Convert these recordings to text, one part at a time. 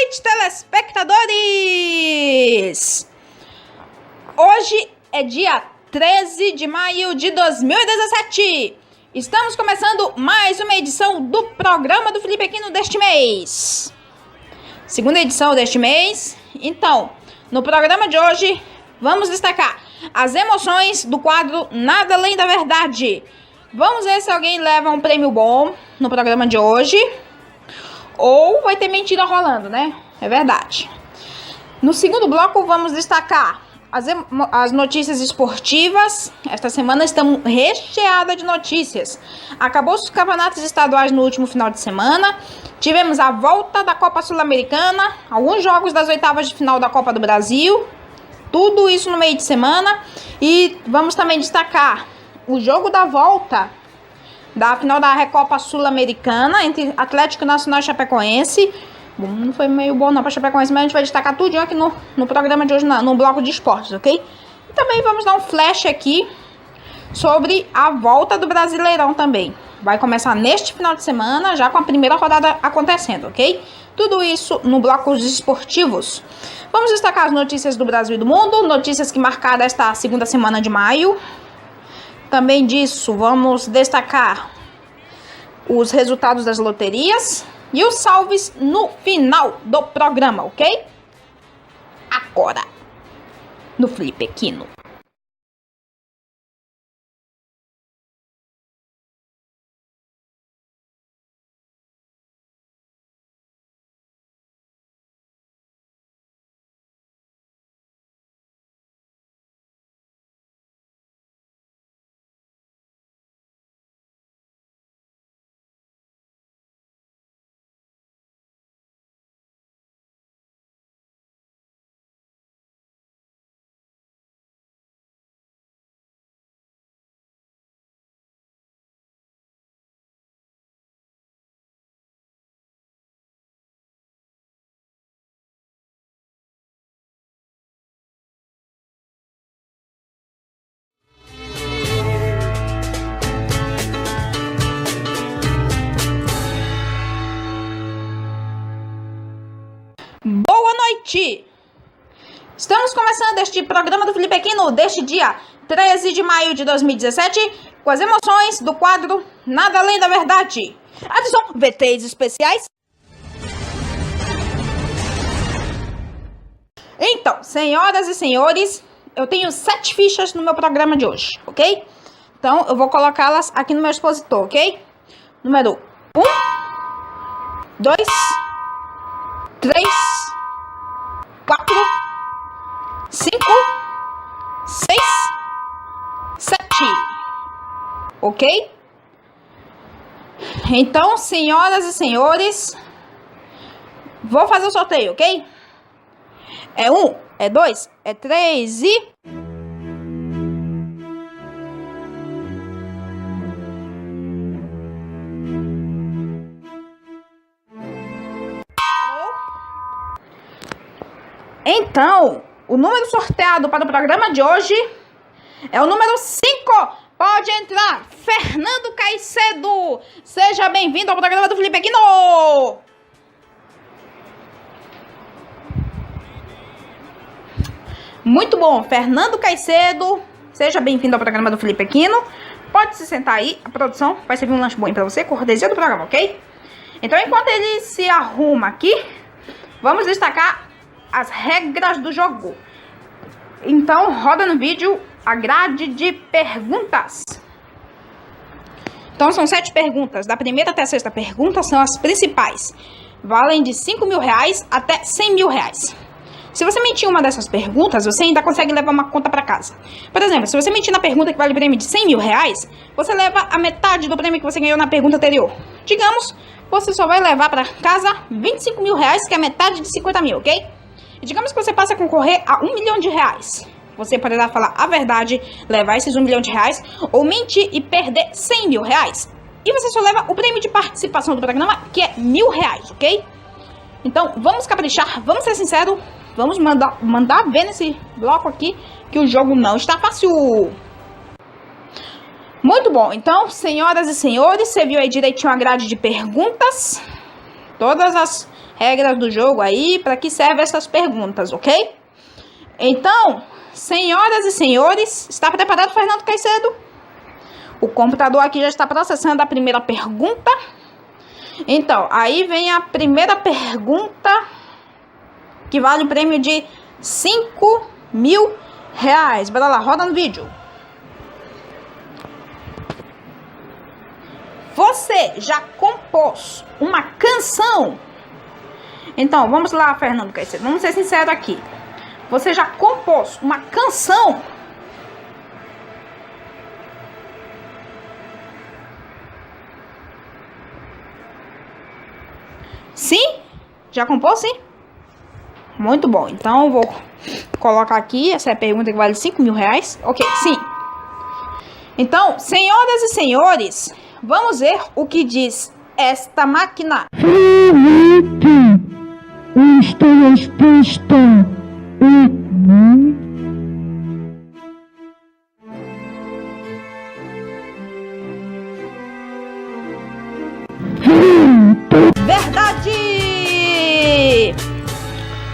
noite, telespectadores! Hoje é dia 13 de maio de 2017. Estamos começando mais uma edição do programa do Felipe Aquino deste mês. Segunda edição deste mês. Então, no programa de hoje, vamos destacar as emoções do quadro Nada Além da Verdade. Vamos ver se alguém leva um prêmio bom no programa de hoje. Ou vai ter mentira rolando, né? É verdade. No segundo bloco, vamos destacar as notícias esportivas. Esta semana estamos recheada de notícias. Acabou os campeonatos estaduais no último final de semana. Tivemos a volta da Copa Sul-Americana, alguns jogos das oitavas de final da Copa do Brasil. Tudo isso no meio de semana. E vamos também destacar o jogo da volta da final da Recopa Sul-Americana entre Atlético Nacional e Chapecoense. Bom, não foi meio bom não para Chapecoense, mas a gente vai destacar tudo aqui no programa de hoje, no bloco de esportes, ok? E também vamos dar um flash aqui sobre a volta do Brasileirão também. Vai começar neste final de semana, já com a primeira rodada acontecendo, ok? Tudo isso no bloco de esportivos. Vamos destacar as notícias do Brasil e do mundo, notícias que marcaram esta segunda semana de maio. Também disso, vamos destacar os resultados das loterias e os salves no final do programa, ok? Agora, no Felipe Aquino. Boa noite! Estamos começando este programa do Felipe Aquino deste dia 13 de maio de 2017 com as emoções do quadro Nada Além da Verdade. Atenção, VTs especiais. Então, senhoras e senhores, eu tenho 7 fichas no meu programa de hoje, ok? Então, eu vou colocá-las aqui no meu expositor, ok? Número 1, 2, 3, 4, 5, 6, 7. Ok? Então, senhoras e senhores, vou fazer o sorteio, ok? É 1, é 2, é 3 e... Então, o número sorteado para o programa de hoje é o número 5. Pode entrar, Fernando Caicedo. Seja bem-vindo ao programa do Felipe Aquino. Muito bom, Fernando Caicedo. Seja bem-vindo ao programa do Felipe Aquino. Pode se sentar aí, a produção vai servir um lanche bom para você, cortesia do programa, ok? Então, enquanto ele se arruma aqui, vamos destacar as regras do jogo. Então, roda no vídeo a grade de perguntas. Então, são 7 perguntas. Da primeira até a sexta pergunta são as principais. Valem de R$5.000 até R$100.000. Se você mentir uma dessas perguntas, você ainda consegue levar uma conta para casa. Por exemplo, se você mentir na pergunta que vale prêmio de R$100.000, você leva a metade do prêmio que você ganhou na pergunta anterior. Digamos, você só vai levar para casa R$25.000, que é metade de 50.000, ok? E digamos que você passa a concorrer a R$1 milhão. Você poderá falar a verdade, levar esses R$1 milhão, ou mentir e perder R$100.000. E você só leva o prêmio de participação do programa, que é R$1.000, ok? Então, vamos caprichar, vamos ser sinceros, vamos mandar ver nesse bloco aqui que o jogo não está fácil. Muito bom, então, senhoras e senhores, você viu aí direitinho a grade de perguntas? Todas as regras do jogo aí, para que servem essas perguntas, ok? Então, senhoras e senhores, está preparado, Fernando Caicedo? O computador aqui já está processando a primeira pergunta. Então, aí vem a primeira pergunta, que vale o prêmio de 5.000 reais. Bora lá, roda no vídeo. Você já compôs uma canção? Então, vamos lá, Fernando Caicedo. Vamos ser sinceros aqui. Você já compôs uma canção? Sim? Já compôs, sim? Muito bom. Então, eu vou colocar aqui. Essa é a pergunta que vale 5.000 reais. Ok, sim. Então, senhoras e senhores, vamos ver o que diz esta máquina. Felipe, esta resposta é não. Verdade!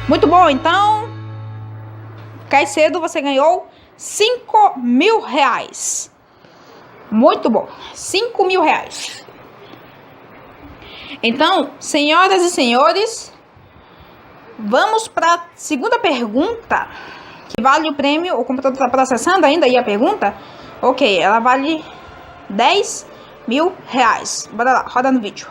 Muito bom, então, Caicedo, você ganhou 5.000 reais. Muito bom, 5.000 reais. Então, senhoras e senhores, vamos para a segunda pergunta, que vale o prêmio. O computador está processando ainda aí a pergunta. Ok, ela vale 10.000 reais. Bora lá, roda no vídeo.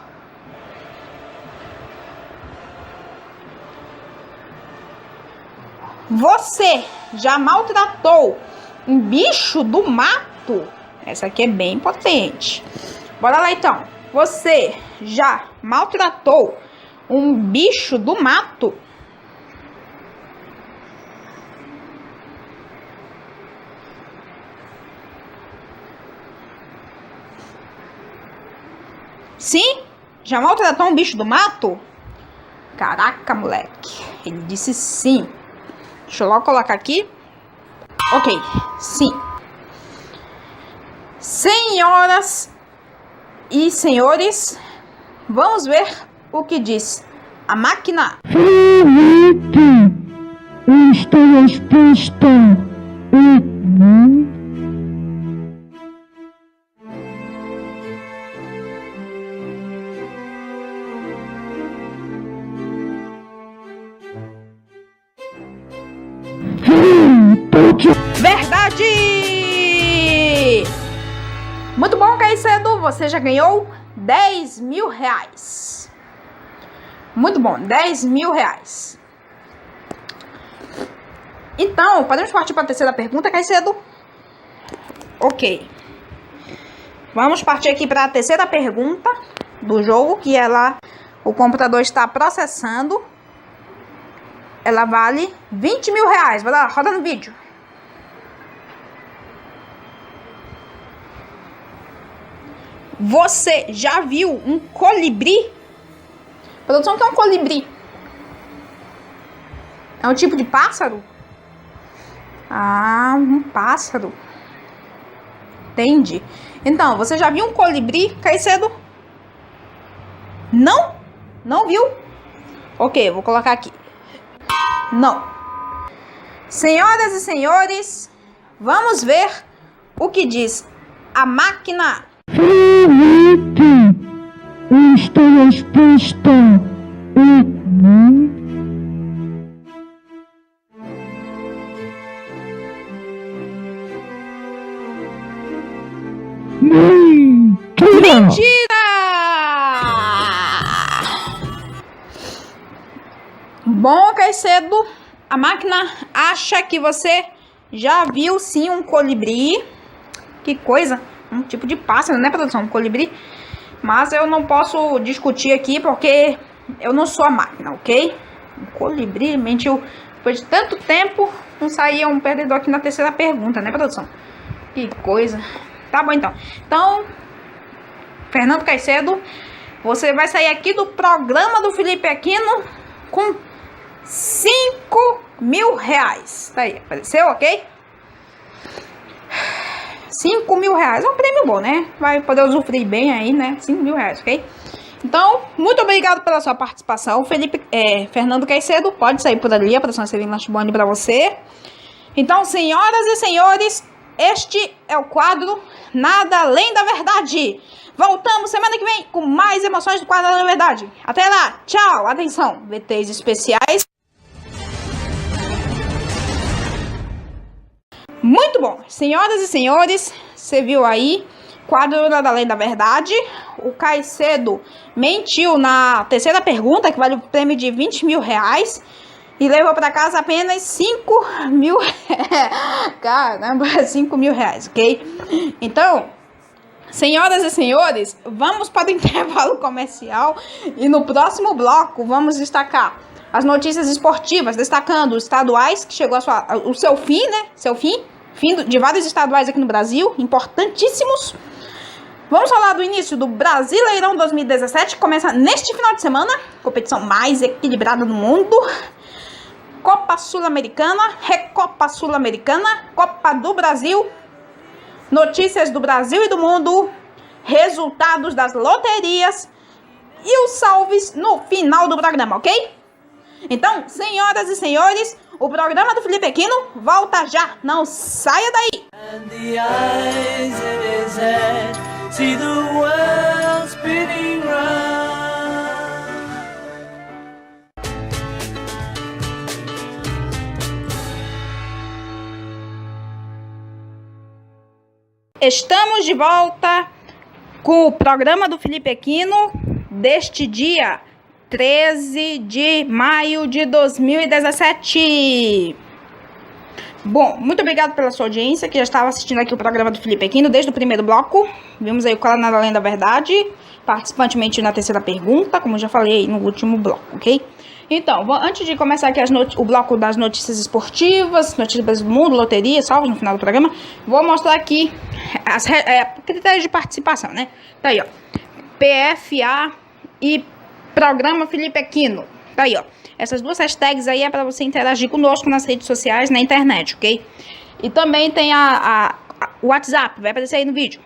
Você já maltratou um bicho do mato? Essa aqui é bem potente. Bora lá então. Você já maltratou um bicho do mato? Sim? Já maltratou um bicho do mato? Caraca, moleque. Ele disse sim. Deixa eu logo colocar aqui. Ok, sim. Senhoras e senhores, vamos ver o que diz a máquina. Felipe, esta resposta é não. Verdade! Muito bom, Caicedo. Você já ganhou 10.000 reais. Muito bom, 10.000 reais. Então, podemos partir para a terceira pergunta, Caicedo? Ok. Vamos partir aqui para a terceira pergunta do jogo, que o computador está processando. Ela vale 20.000 reais. Vai lá, roda no vídeo. Você já viu um colibri? Produção, o que é um colibri? É um tipo de pássaro? Ah, um pássaro. Entendi. Então, você já viu um colibri, Caicedo? Não? Não viu? Ok, vou colocar aqui. Não. Senhoras e senhores, vamos ver o que diz a máquina. Felipe, esta resposta é não. Mentira! Bom, Caicedo, a máquina acha que você já viu sim um colibri. Que coisa, um tipo de pássaro, né, produção? Um colibri. Mas eu não posso discutir aqui porque eu não sou a máquina, ok? Um colibri mentiu. Depois de tanto tempo, não saía um perdedor aqui na terceira pergunta, né, produção? Que coisa. Tá bom, então. Então, Fernando Caicedo, você vai sair aqui do programa do Felipe Aquino com 5.000 reais. Tá aí, apareceu, ok? 5.000 reais. É um prêmio bom, né? Vai poder usufruir bem aí, né? 5.000 reais, ok? Então, muito obrigado pela sua participação, Fernando Caicedo. Pode sair por ali, a produção servir lanche bom para você. Então, senhoras e senhores, este é o quadro Nada Além da Verdade. Voltamos semana que vem com mais emoções do quadro Nada Além da Verdade. Até lá, tchau, atenção, VTs especiais. Muito bom, senhoras e senhores, você viu aí, quadro Nada Além da Verdade. O Caicedo mentiu na terceira pergunta, que vale o prêmio de 20 mil reais, e levou para casa apenas 5 mil reais. Caramba, 5 mil reais, ok? Então, senhoras e senhores, vamos para o intervalo comercial e no próximo bloco vamos destacar as notícias esportivas, destacando os estaduais, que chegou o seu fim, né? Fim de vários estaduais aqui no Brasil, importantíssimos. Vamos falar do início do Brasileirão 2017, que começa neste final de semana, competição mais equilibrada do mundo. Copa Sul-Americana, Recopa Sul-Americana, Copa do Brasil, notícias do Brasil e do mundo, resultados das loterias e os salves no final do programa, ok? Então, senhoras e senhores, o programa do Felipe Aquino volta já, não saia daí! And the eyes in his head, see the world spinning round. Estamos de volta com o programa do Felipe Aquino deste dia 13 de maio de 2017. Bom, muito obrigado pela sua audiência, que já estava assistindo aqui o programa do Felipe Aquino desde o primeiro bloco. Vimos aí o Qual é Nada Além da Verdade, participante mentiu na terceira pergunta, como eu já falei aí no último bloco, ok? Então, antes de começar aqui o bloco das notícias esportivas, notícias do mundo, loteria, salvos no final do programa, vou mostrar aqui as critérios de participação, né? Tá aí, ó. PFA e Programa Felipe Aquino. Tá aí, ó. Essas duas hashtags aí é para você interagir conosco nas redes sociais, na internet, ok? E também tem o WhatsApp, vai aparecer aí no vídeo.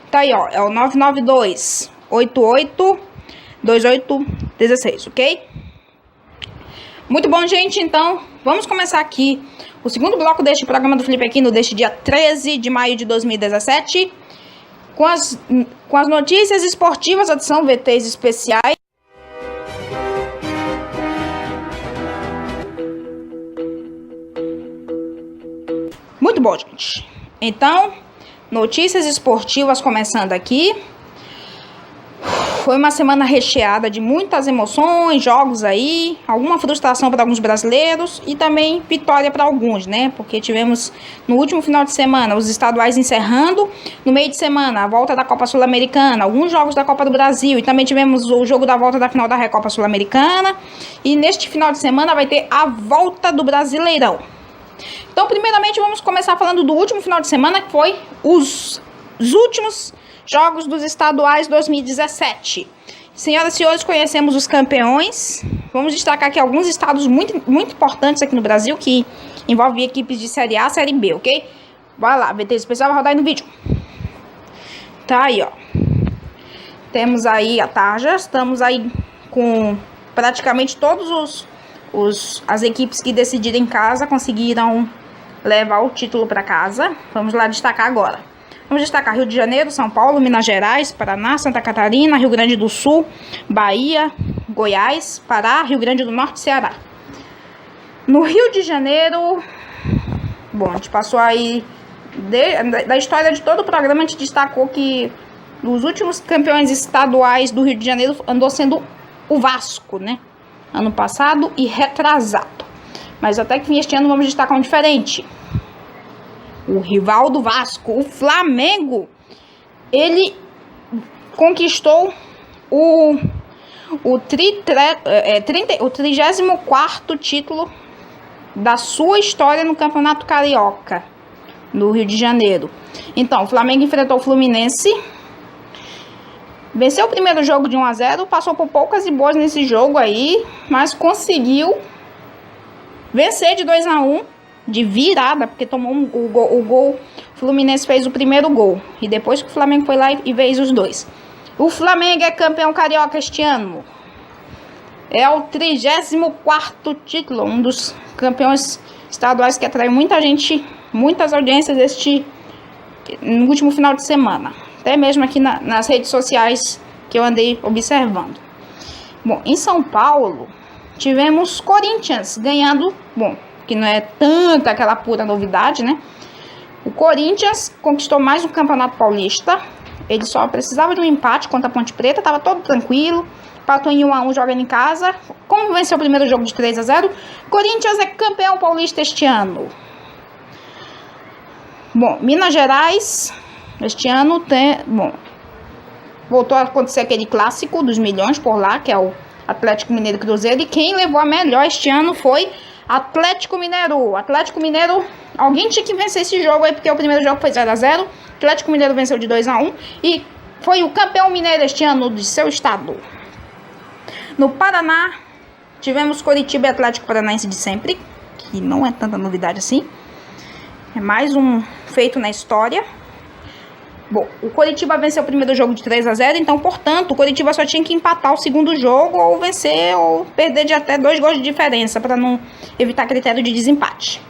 Tá aí, ó. É o 992-88-2816, ok? Muito bom, gente. Então, vamos começar aqui o segundo bloco deste programa do Felipe Aquino, deste dia 13 de maio de 2017, com as notícias esportivas, adição VTs especiais. Muito bom, gente. Então, notícias esportivas começando aqui. Foi uma semana recheada de muitas emoções, jogos aí, alguma frustração para alguns brasileiros e também vitória para alguns, né? Porque tivemos no último final de semana os estaduais encerrando, no meio de semana a volta da Copa Sul-Americana, alguns jogos da Copa do Brasil e também tivemos o jogo da volta da final da Recopa Sul-Americana. E neste final de semana vai ter a volta do Brasileirão. Então, primeiramente, vamos começar falando do último final de semana, que foi os últimos jogos dos estaduais 2017. Senhoras e senhores, conhecemos os campeões. Vamos destacar aqui alguns estados muito, muito importantes aqui no Brasil, que envolvem equipes de Série A, Série B, ok? Bora lá, VT especial vai rodar aí no vídeo. Tá aí, ó. Temos aí a tarja, estamos aí com praticamente todos as equipes que decidiram em casa conseguiram levar o título para casa. Vamos lá destacar agora. Vamos destacar Rio de Janeiro, São Paulo, Minas Gerais, Paraná, Santa Catarina, Rio Grande do Sul, Bahia, Goiás, Pará, Rio Grande do Norte e Ceará. No Rio de Janeiro, bom, a gente passou aí, da história de todo o programa, a gente destacou que os últimos campeões estaduais do Rio de Janeiro andou sendo o Vasco, né? Ano passado e retrasado. Mas até que fim este ano vamos destacar um diferente. O rival do Vasco, o Flamengo, ele conquistou o 34º título da sua história no Campeonato Carioca, no Rio de Janeiro. Então, o Flamengo enfrentou o Fluminense, venceu o primeiro jogo de 1-0, passou por poucas e boas nesse jogo aí, mas conseguiu vencer de 2-1, de virada, porque tomou o gol. O Fluminense fez o primeiro gol, e depois que o Flamengo foi lá e fez os dois. O Flamengo é campeão carioca este ano. É o 34º título, um dos campeões estaduais que atraiu muita gente, muitas audiências no último final de semana. Até mesmo aqui nas redes sociais que eu andei observando. Bom, em São Paulo, tivemos Corinthians ganhando, bom, que não é tanta aquela pura novidade, né? O Corinthians conquistou mais um campeonato paulista. Ele só precisava de um empate contra a Ponte Preta, estava todo tranquilo. Empatou em 1-1 jogando em casa. Como venceu o primeiro jogo de 3-0, Corinthians é campeão paulista este ano. Bom, Minas Gerais, este ano voltou a acontecer aquele clássico dos milhões por lá, que é o Atlético Mineiro e Cruzeiro. E quem levou a melhor este ano foi Atlético Mineiro. Atlético Mineiro, alguém tinha que vencer esse jogo aí, porque o primeiro jogo foi 0-0. Atlético Mineiro venceu de 2-1 e foi o campeão mineiro este ano de seu estado. No Paraná, tivemos Coritiba e Atlético Paranaense de sempre, que não é tanta novidade assim. É mais um feito na história. Bom, o Coritiba venceu o primeiro jogo de 3-0, então, portanto, o Coritiba só tinha que empatar o segundo jogo ou vencer ou perder de até 2 gols de diferença, para não evitar critério de desempate.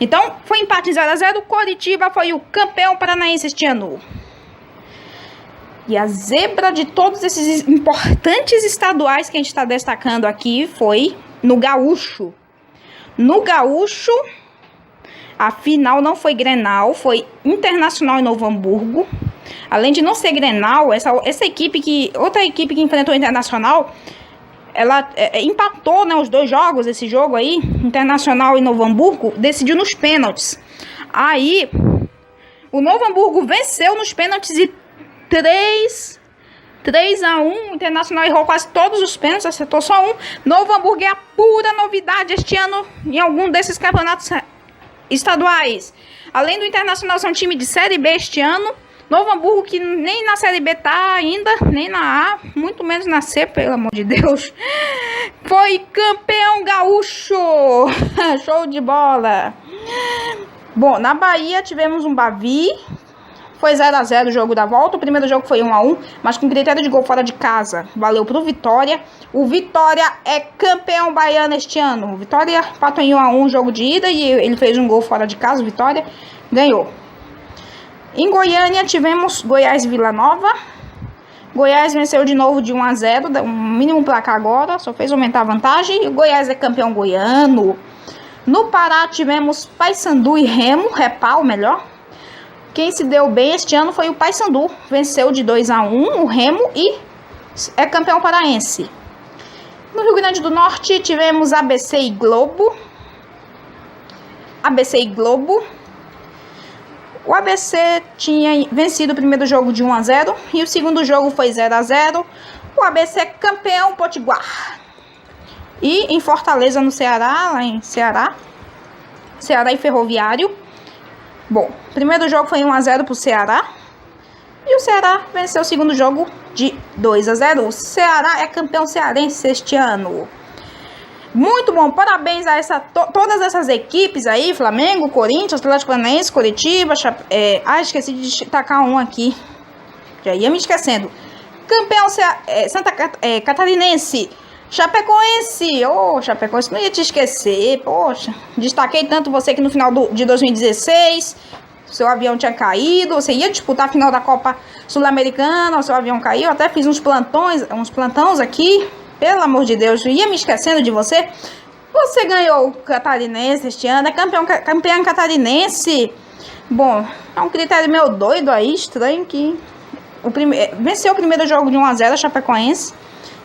Então, foi empate em 0-0, o Coritiba foi o campeão paranaense este ano. E a zebra de todos esses importantes estaduais que a gente está destacando aqui foi no Gaúcho. No Gaúcho, a final não foi Grenal, foi Internacional e Novo Hamburgo. Além de não ser Grenal, essa equipe outra equipe que enfrentou o Internacional, ela empatou, né, os 2 jogos, esse jogo aí, Internacional e Novo Hamburgo, decidiu nos pênaltis. Aí, o Novo Hamburgo venceu nos pênaltis e 3-1, o Internacional errou quase todos os pênaltis, acertou só um. Novo Hamburgo é a pura novidade este ano em algum desses campeonatos estaduais. Além do Internacional ser um time de Série B este ano, Novo Hamburgo, que nem na Série B tá ainda, nem na A, muito menos na C, pelo amor de Deus, foi campeão gaúcho. Show de bola. Bom, na Bahia tivemos um Bavi. Foi 0-0 o jogo da volta. O primeiro jogo foi 1-1, mas com critério de gol fora de casa. Valeu pro Vitória. O Vitória é campeão baiano este ano. O Vitória empatou em 1-1 o jogo de ida e ele fez um gol fora de casa. O Vitória ganhou. Em Goiânia tivemos Goiás e Vila Nova. Goiás venceu de novo de 1-0, um mínimo placar agora, só fez aumentar a vantagem. E o Goiás é campeão goiano. No Pará tivemos Paysandu e Remo, Repal, melhor. Quem se deu bem este ano foi o Paysandu. Venceu de 2-1 o Remo e é campeão paraense. No Rio Grande do Norte tivemos ABC e Globo. ABC e Globo. O ABC tinha vencido o primeiro jogo de 1-0 e o segundo jogo foi 0-0. O ABC é campeão potiguar. E em Fortaleza, no Ceará, lá em Ceará e Ferroviário. Bom, o primeiro jogo foi 1-0 para o Ceará. E o Ceará venceu o segundo jogo de 2-0. O Ceará é campeão cearense este ano. Muito bom, parabéns a todas essas equipes aí, Flamengo, Corinthians, Atlético Paranaense, Coritiba, esqueci de destacar um aqui, já ia me esquecendo. Campeão catarinense, Chapecoense, Chapecoense, não ia te esquecer, poxa, destaquei tanto você que no final de 2016, seu avião tinha caído, você ia disputar a final da Copa Sul-Americana, o seu avião caiu, até fiz uns plantões aqui. Pelo amor de Deus, eu ia me esquecendo de você. Você ganhou o catarinense este ano, é campeão catarinense. Bom, é um critério meio doido aí, estranho, que venceu o primeiro jogo de 1-0 a Chapecoense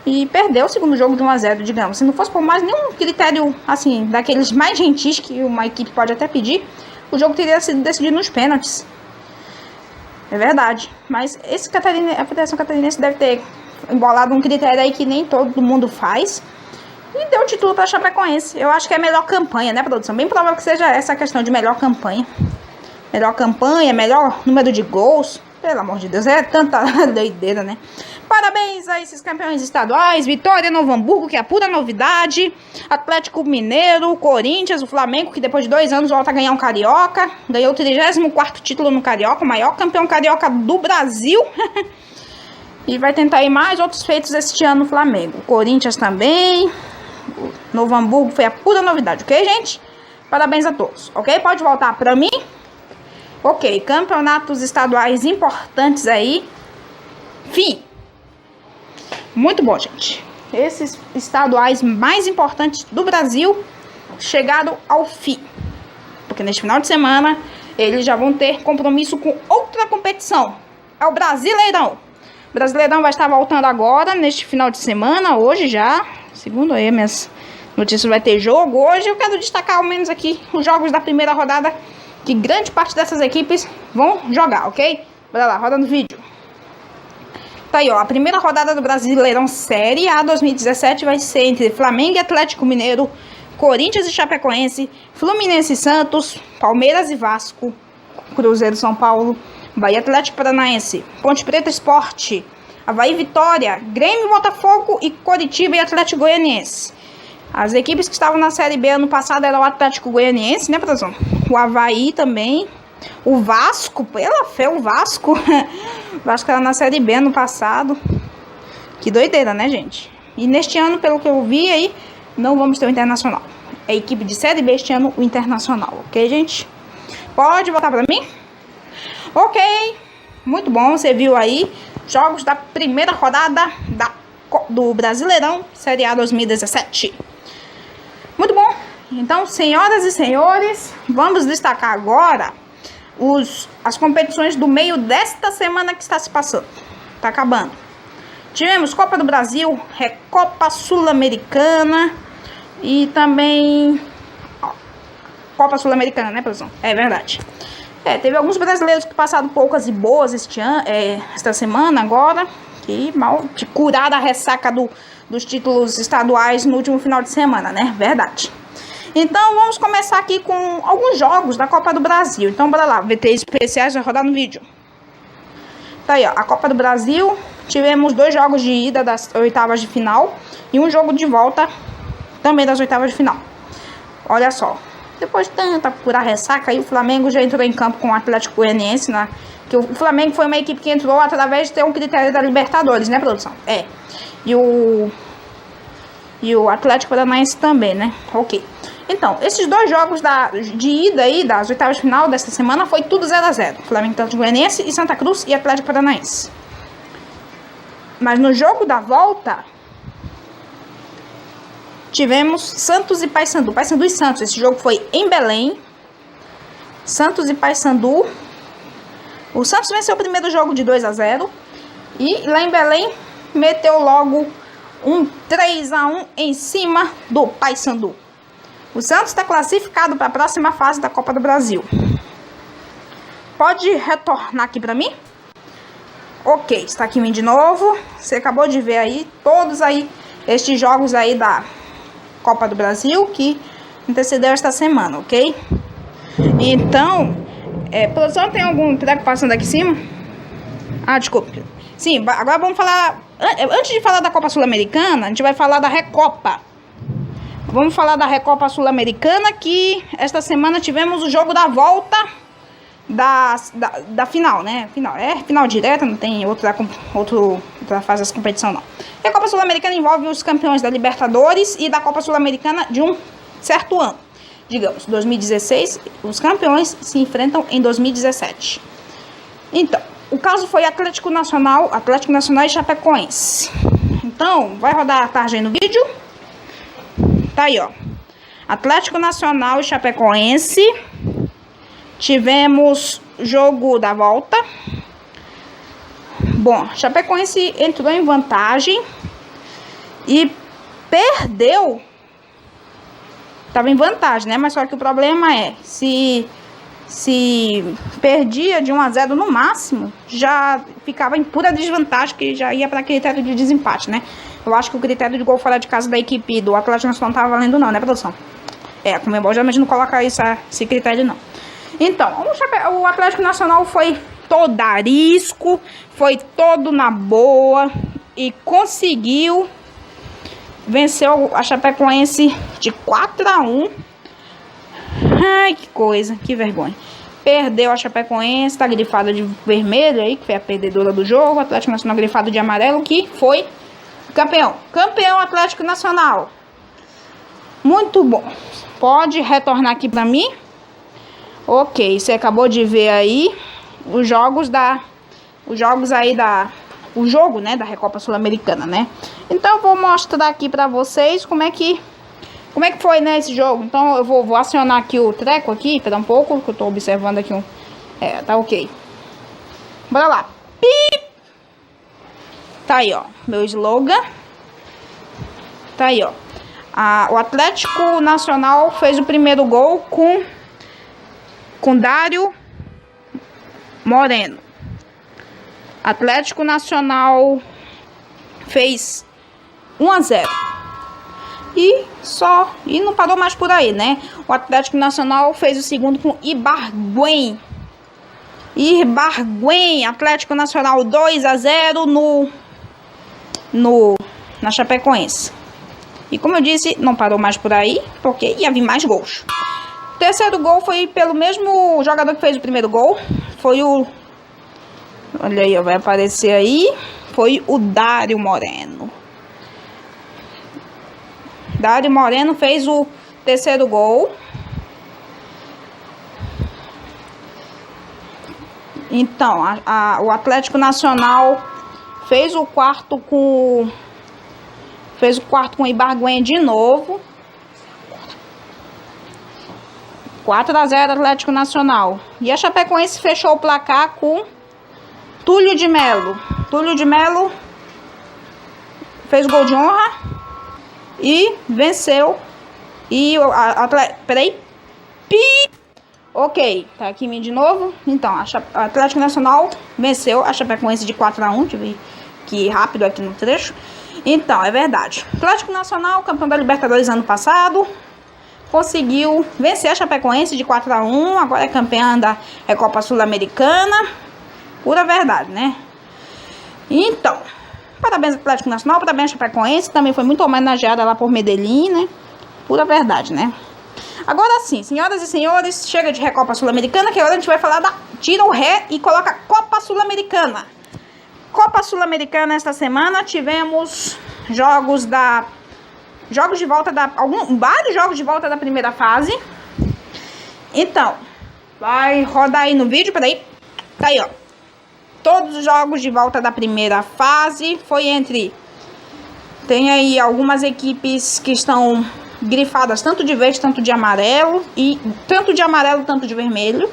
e perdeu o segundo jogo de 1-0, digamos. Se não fosse por mais nenhum critério, assim, daqueles mais gentis que uma equipe pode até pedir, o jogo teria sido decidido nos pênaltis. É verdade, mas a Federação Catarinense deve ter embolado um critério aí que nem todo mundo faz e deu o título para a Chapecoense. Eu acho que é a melhor campanha, né, produção? Bem provável que seja essa a questão de melhor campanha. Melhor campanha, melhor número de gols. Pelo amor de Deus, é tanta doideira, né? Parabéns a esses campeões estaduais. Vitória, Novo Hamburgo, que é a pura novidade. Atlético Mineiro, Corinthians, o Flamengo, que depois de 2 anos volta a ganhar um Carioca. Ganhou o 34º título no Carioca, o maior campeão carioca do Brasil. E vai tentar ir mais outros feitos este ano no Flamengo. O Corinthians também. O Novo Hamburgo foi a pura novidade, ok, gente? Parabéns a todos, ok? Pode voltar pra mim. Ok, campeonatos estaduais importantes aí. Fim. Muito bom, gente. Esses estaduais mais importantes do Brasil chegaram ao fim. Porque neste final de semana eles já vão ter compromisso com outra competição. É o Brasileirão. O Brasileirão vai estar voltando agora, neste final de semana, hoje já. Segundo aí, minhas notícias, vai ter jogo. Hoje eu quero destacar ao menos aqui os jogos da primeira rodada, que grande parte dessas equipes vão jogar, ok? Bora lá, roda no vídeo. Tá aí, ó, a primeira rodada do Brasileirão Série A 2017 vai ser entre Flamengo e Atlético Mineiro, Corinthians e Chapecoense, Fluminense e Santos, Palmeiras e Vasco, Cruzeiro e São Paulo, Bahia Atlético Paranaense, Ponte Preta Sport, Avaí Vitória, Grêmio Botafogo e Coritiba e Atlético Goianiense. As equipes que estavam na Série B ano passado eram o Atlético Goianiense, né, produção? O Avaí também. O Vasco, pela fé, o Vasco. O Vasco era na Série B ano passado. Que doideira, né, gente? E neste ano, pelo que eu vi aí, não vamos ter o Internacional. É a equipe de Série B este ano, o Internacional, ok, gente? Pode voltar pra mim? Ok, muito bom, você viu aí jogos da primeira rodada do Brasileirão Série A 2017. Muito bom, então, senhoras e senhores, vamos destacar agora as competições do meio desta semana que está se passando. Tá acabando. Tivemos Copa do Brasil, Recopa Sul-Americana e também Copa Sul-Americana, né, produção? É verdade. Teve alguns brasileiros que passaram poucas e boas esta semana agora, que mal de curar a ressaca dos títulos estaduais no último final de semana, né? Verdade. Então vamos começar aqui com alguns jogos da Copa do Brasil. Então bora lá, VT especiais vai rodar no vídeo. Tá aí, ó, a Copa do Brasil. Tivemos 2 jogos de ida das oitavas de final e um jogo de volta também das oitavas de final. Olha só. Depois de tanta curar ressaca, aí o Flamengo já entrou em campo com o Atlético Goianiense, né? Que o Flamengo foi uma equipe que entrou através de ter um critério da Libertadores, né, produção? E o Atlético Paranaense também, né? Ok. Então, esses 2 jogos de ida aí, das oitavas de final desta semana, foi tudo 0-0. Flamengo, Atlético Goianiense e Santa Cruz e Atlético Paranaense. Mas no jogo da volta, tivemos Santos e Paysandu. Paysandu e Santos. Esse jogo foi em Belém. Santos e Paysandu. O Santos venceu o primeiro jogo de 2-0. E lá em Belém, meteu logo um 3-1 em cima do Paysandu. O Santos está classificado para a próxima fase da Copa do Brasil. Pode retornar aqui para mim? Ok, está aqui de novo. Você acabou de ver aí todos aí estes jogos aí da Copa do Brasil que antecedeu esta semana, ok? Então, produção, tem algum treco passando aqui em cima? Ah, desculpa. Sim, agora vamos falar. Antes de falar da Copa Sul-Americana, a gente vai falar da Recopa. Vamos falar da Recopa Sul-Americana, que esta semana tivemos o jogo da volta da final, né? Final direta, não tem outra fase dessa competição, não. E a Copa Sul-Americana envolve os campeões da Libertadores e da Copa Sul-Americana de um certo ano. Digamos, 2016, os campeões se enfrentam em 2017. Então, o caso foi Atlético Nacional e Chapecoense. Então, vai rodar a tarde aí no vídeo. Tá aí, ó. Atlético Nacional e Chapecoense. Tivemos jogo da volta. Bom, Chapecoense entrou em vantagem e perdeu. Tava em vantagem, né? Mas só que o problema é, se perdia de 1-0 no máximo, já ficava em pura desvantagem, que já ia para critério de desempate, né? Eu acho que o critério de gol fora de casa da equipe do Atlético Nacional não tava valendo não, né, produção? A Conmebol geralmente não coloca esse critério não. Então, o Atlético Nacional foi todo a risco, foi todo na boa e conseguiu vencer a Chapecoense de 4-1. Ai, que coisa, que vergonha. Perdeu a Chapecoense, tá grifada de vermelho aí, que foi a perdedora do jogo. O Atlético Nacional grifado de amarelo, que foi campeão. Campeão Atlético Nacional. Muito bom. Pode retornar aqui pra mim. Ok, você acabou de ver aí os jogos aí o jogo, né, da Recopa Sul-Americana, né? Então eu vou mostrar aqui pra vocês como é que foi, né, esse jogo. Então eu vou acionar aqui o treco aqui, esperar um pouco, que eu tô observando aqui tá ok. Bora lá. Pi! Tá aí, ó, meu slogan. Tá aí, ó. O Atlético Nacional fez o primeiro gol com Dário Moreno. Atlético Nacional fez 1-0. E não parou mais por aí, né? O Atlético Nacional fez o segundo com Ibargüen. Atlético Nacional 2-0 na Chapecoense. E como eu disse, não parou mais por aí, porque ia vir mais gols. O terceiro gol foi pelo mesmo jogador que fez o primeiro gol. Foi o... Olha aí, vai aparecer aí. Foi o Dário Moreno. Dário Moreno fez o terceiro gol. Então, o Atlético Nacional fez o quarto com o Ibargüen de novo. 4-0 Atlético Nacional. E a Chapecoense fechou o placar com Túlio de Melo. Túlio de Melo fez gol de honra e venceu. E o peraí. Pi! Ok, tá aqui em mim de novo. Então, o Atlético Nacional venceu a Chapecoense de 4-1. Deixa eu ver que rápido aqui no trecho. Então, é verdade. O Atlético Nacional, campeão da Libertadores ano passado, conseguiu vencer a Chapecoense de 4-1. Agora é campeã da Recopa Sul-Americana. Pura verdade, né? Então, parabéns ao Atlético Nacional, parabéns à Chapecoense. Também foi muito homenageada lá por Medellín, né? Pura verdade, né? Agora sim, senhoras e senhores, chega de Recopa Sul-Americana, que agora a gente vai falar tira o ré e coloca Copa Sul-Americana. Copa Sul-Americana, esta semana tivemos vários jogos de volta da primeira fase. Então, vai rodar aí no vídeo, peraí. Tá aí, ó. Todos os jogos de volta da primeira fase foi tem aí algumas equipes que estão grifadas tanto de verde, tanto de amarelo, tanto de vermelho.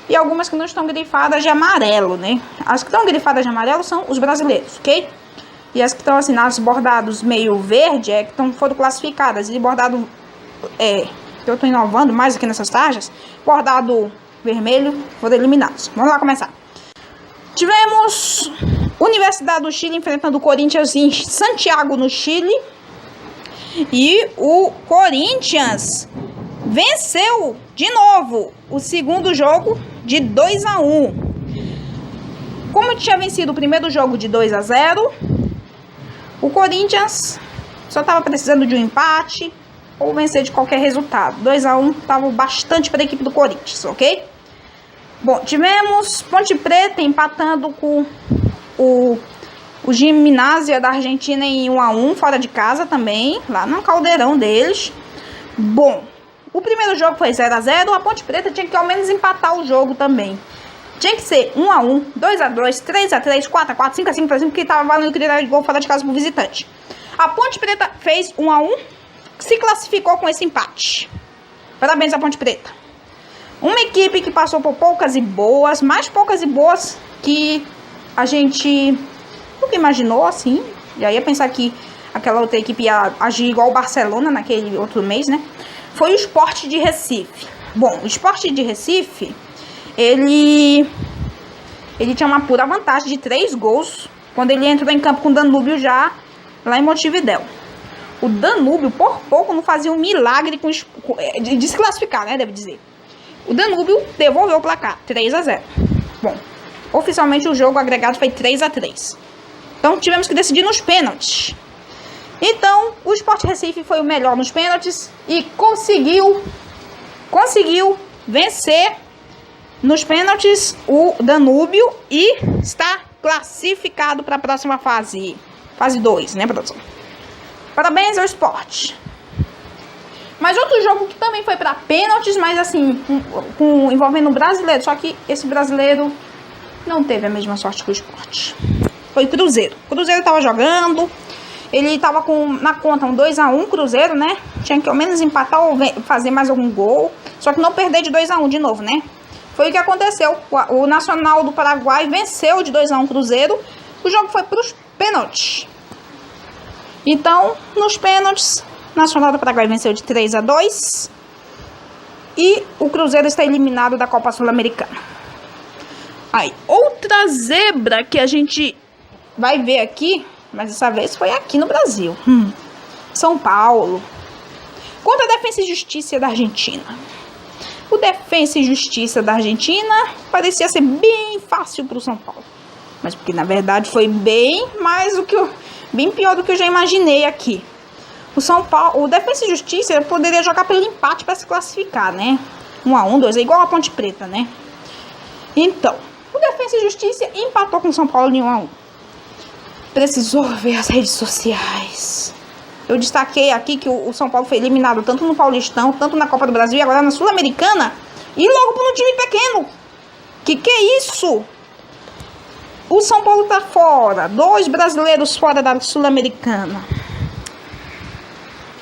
E algumas que não estão grifadas de amarelo, né? As que estão grifadas de amarelo são os brasileiros, ok? E as que estão assim, nas bordados meio verde, foram classificadas. E bordado, que eu tô inovando mais aqui nessas tarjas, bordado vermelho, foram eliminados. Vamos lá começar. Tivemos Universidade do Chile enfrentando o Corinthians em Santiago, no Chile. E o Corinthians venceu de novo o segundo jogo de 2-1. Como tinha vencido o primeiro jogo de 2-0, o Corinthians só estava precisando de um empate ou vencer de qualquer resultado. 2-1 estava bastante para a equipe do Corinthians, ok? Bom, tivemos Ponte Preta empatando com o Gimnasia da Argentina em 1-1, fora de casa também, lá no caldeirão deles. Bom, o primeiro jogo foi 0-0, a Ponte Preta tinha que ao menos empatar o jogo também. Tinha que ser 1-1, 2-2, 3-3, 4-4, 5-5, por exemplo, que estava valendo o critério de gol fora de casa pro visitante. A Ponte Preta fez 1-1, se classificou com esse empate. Parabéns à Ponte Preta. Uma equipe que passou por poucas e boas, mais poucas e boas que a gente nunca imaginou, assim. Já ia pensar que aquela outra equipe ia agir igual o Barcelona naquele outro mês, né? Foi o Sport de Recife. Bom, o Sport de Recife, ele tinha uma pura vantagem de 3 gols quando ele entrou em campo com o Danúbio já lá em Montevidéu. O Danúbio, por pouco, não fazia um milagre de se classificar, né? Deve dizer. O Danúbio devolveu o placar, 3-0. Bom, oficialmente o jogo agregado foi 3-3. Então tivemos que decidir nos pênaltis. Então, o Sport Recife foi o melhor nos pênaltis e conseguiu vencer nos pênaltis o Danúbio e está classificado para a próxima fase. Fase 2, né, produção? Parabéns ao Sport. Mas outro jogo que também foi para pênaltis, mas assim, envolvendo um brasileiro. Só que esse brasileiro não teve a mesma sorte que o Sport. Foi Cruzeiro. O Cruzeiro estava jogando. Ele estava na conta um 2-1 Cruzeiro, né? Tinha que ao menos empatar ou fazer mais algum gol. Só que não perder de 2-1 de novo, né? Foi o que aconteceu. O Nacional do Paraguai venceu de 2-1 Cruzeiro. O jogo foi para os pênaltis. Então, nos pênaltis, o Nacional do Paraguai venceu de 3-2. E o Cruzeiro está eliminado da Copa Sul-Americana. Aí, outra zebra que a gente vai ver aqui, mas dessa vez foi aqui no Brasil. São Paulo. Contra a Defensa e Justiça da Argentina. O Defensa e Justiça da Argentina parecia ser bem fácil para o São Paulo. Mas porque na verdade foi bem pior do que eu já imaginei aqui. O Defensa e Justiça poderia jogar pelo empate para se classificar, né? 1-1, 2, é igual a Ponte Preta, né? Então, o Defensa e Justiça empatou com o São Paulo em 1-1. Precisou ver as redes sociais. Eu destaquei aqui que o São Paulo foi eliminado tanto no Paulistão, tanto na Copa do Brasil e agora na Sul-Americana. E logo por um time pequeno. Que é isso? O São Paulo tá fora. 2 brasileiros fora da Sul-Americana.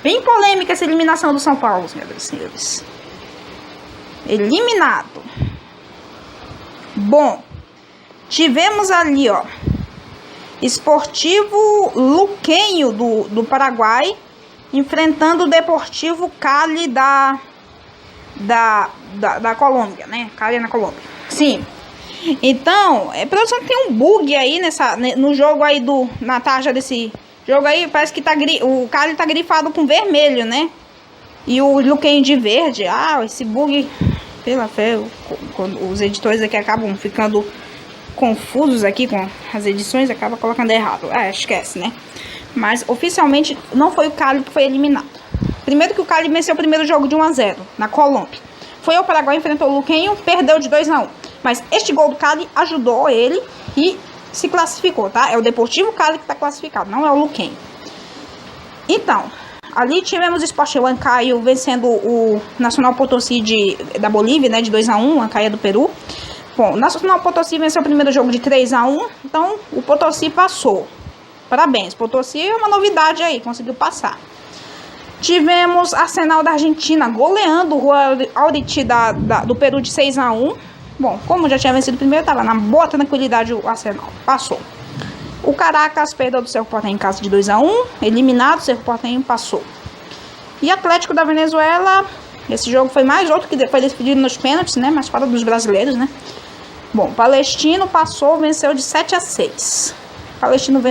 Bem polêmica essa eliminação do São Paulo, senhoras e senhores. Eliminado. Bom, tivemos ali, ó, Esportivo Luquenho do Paraguai enfrentando o Deportivo Cali da Colômbia, né? Cali na Colômbia. Sim. Então, produção, tem um bug aí no jogo aí na tarja desse jogo aí, parece que o Cali tá grifado com vermelho, né? E o Luquenho de verde. Esse bug, pela fé, os editores aqui acabam ficando confusos aqui com as edições, acaba colocando errado. Esquece, né? Mas oficialmente não foi o Cali que foi eliminado. Primeiro que o Cali venceu o primeiro jogo de 1-0 na Colômbia. Foi ao Paraguai, enfrentou o Luquenho, perdeu de 2-1. Mas este gol do Cali ajudou ele e se classificou, tá? É o Deportivo Cali que está classificado, não é o Luquenho. Então, ali tivemos o Sport Huancayo vencendo o Nacional Potosí da Bolívia, né? De 2-1, Huancayo do Peru. Bom, o Nacional Potosí venceu o primeiro jogo de 3-1, então o Potosí passou. Parabéns, Potosí é uma novidade aí, conseguiu passar. Tivemos Arsenal da Argentina goleando o Aurich do Peru de 6-1. Bom, como já tinha vencido o primeiro, estava na boa tranquilidade o Arsenal, passou. O Caracas perdeu do Cerro Porteño em casa de 2-1, eliminado, o Cerro Porteño passou. E Atlético da Venezuela, esse jogo foi mais outro que foi decidido nos pênaltis, né? Mas fora dos brasileiros, né? Bom, Palestino passou, venceu de 7-6. Palestino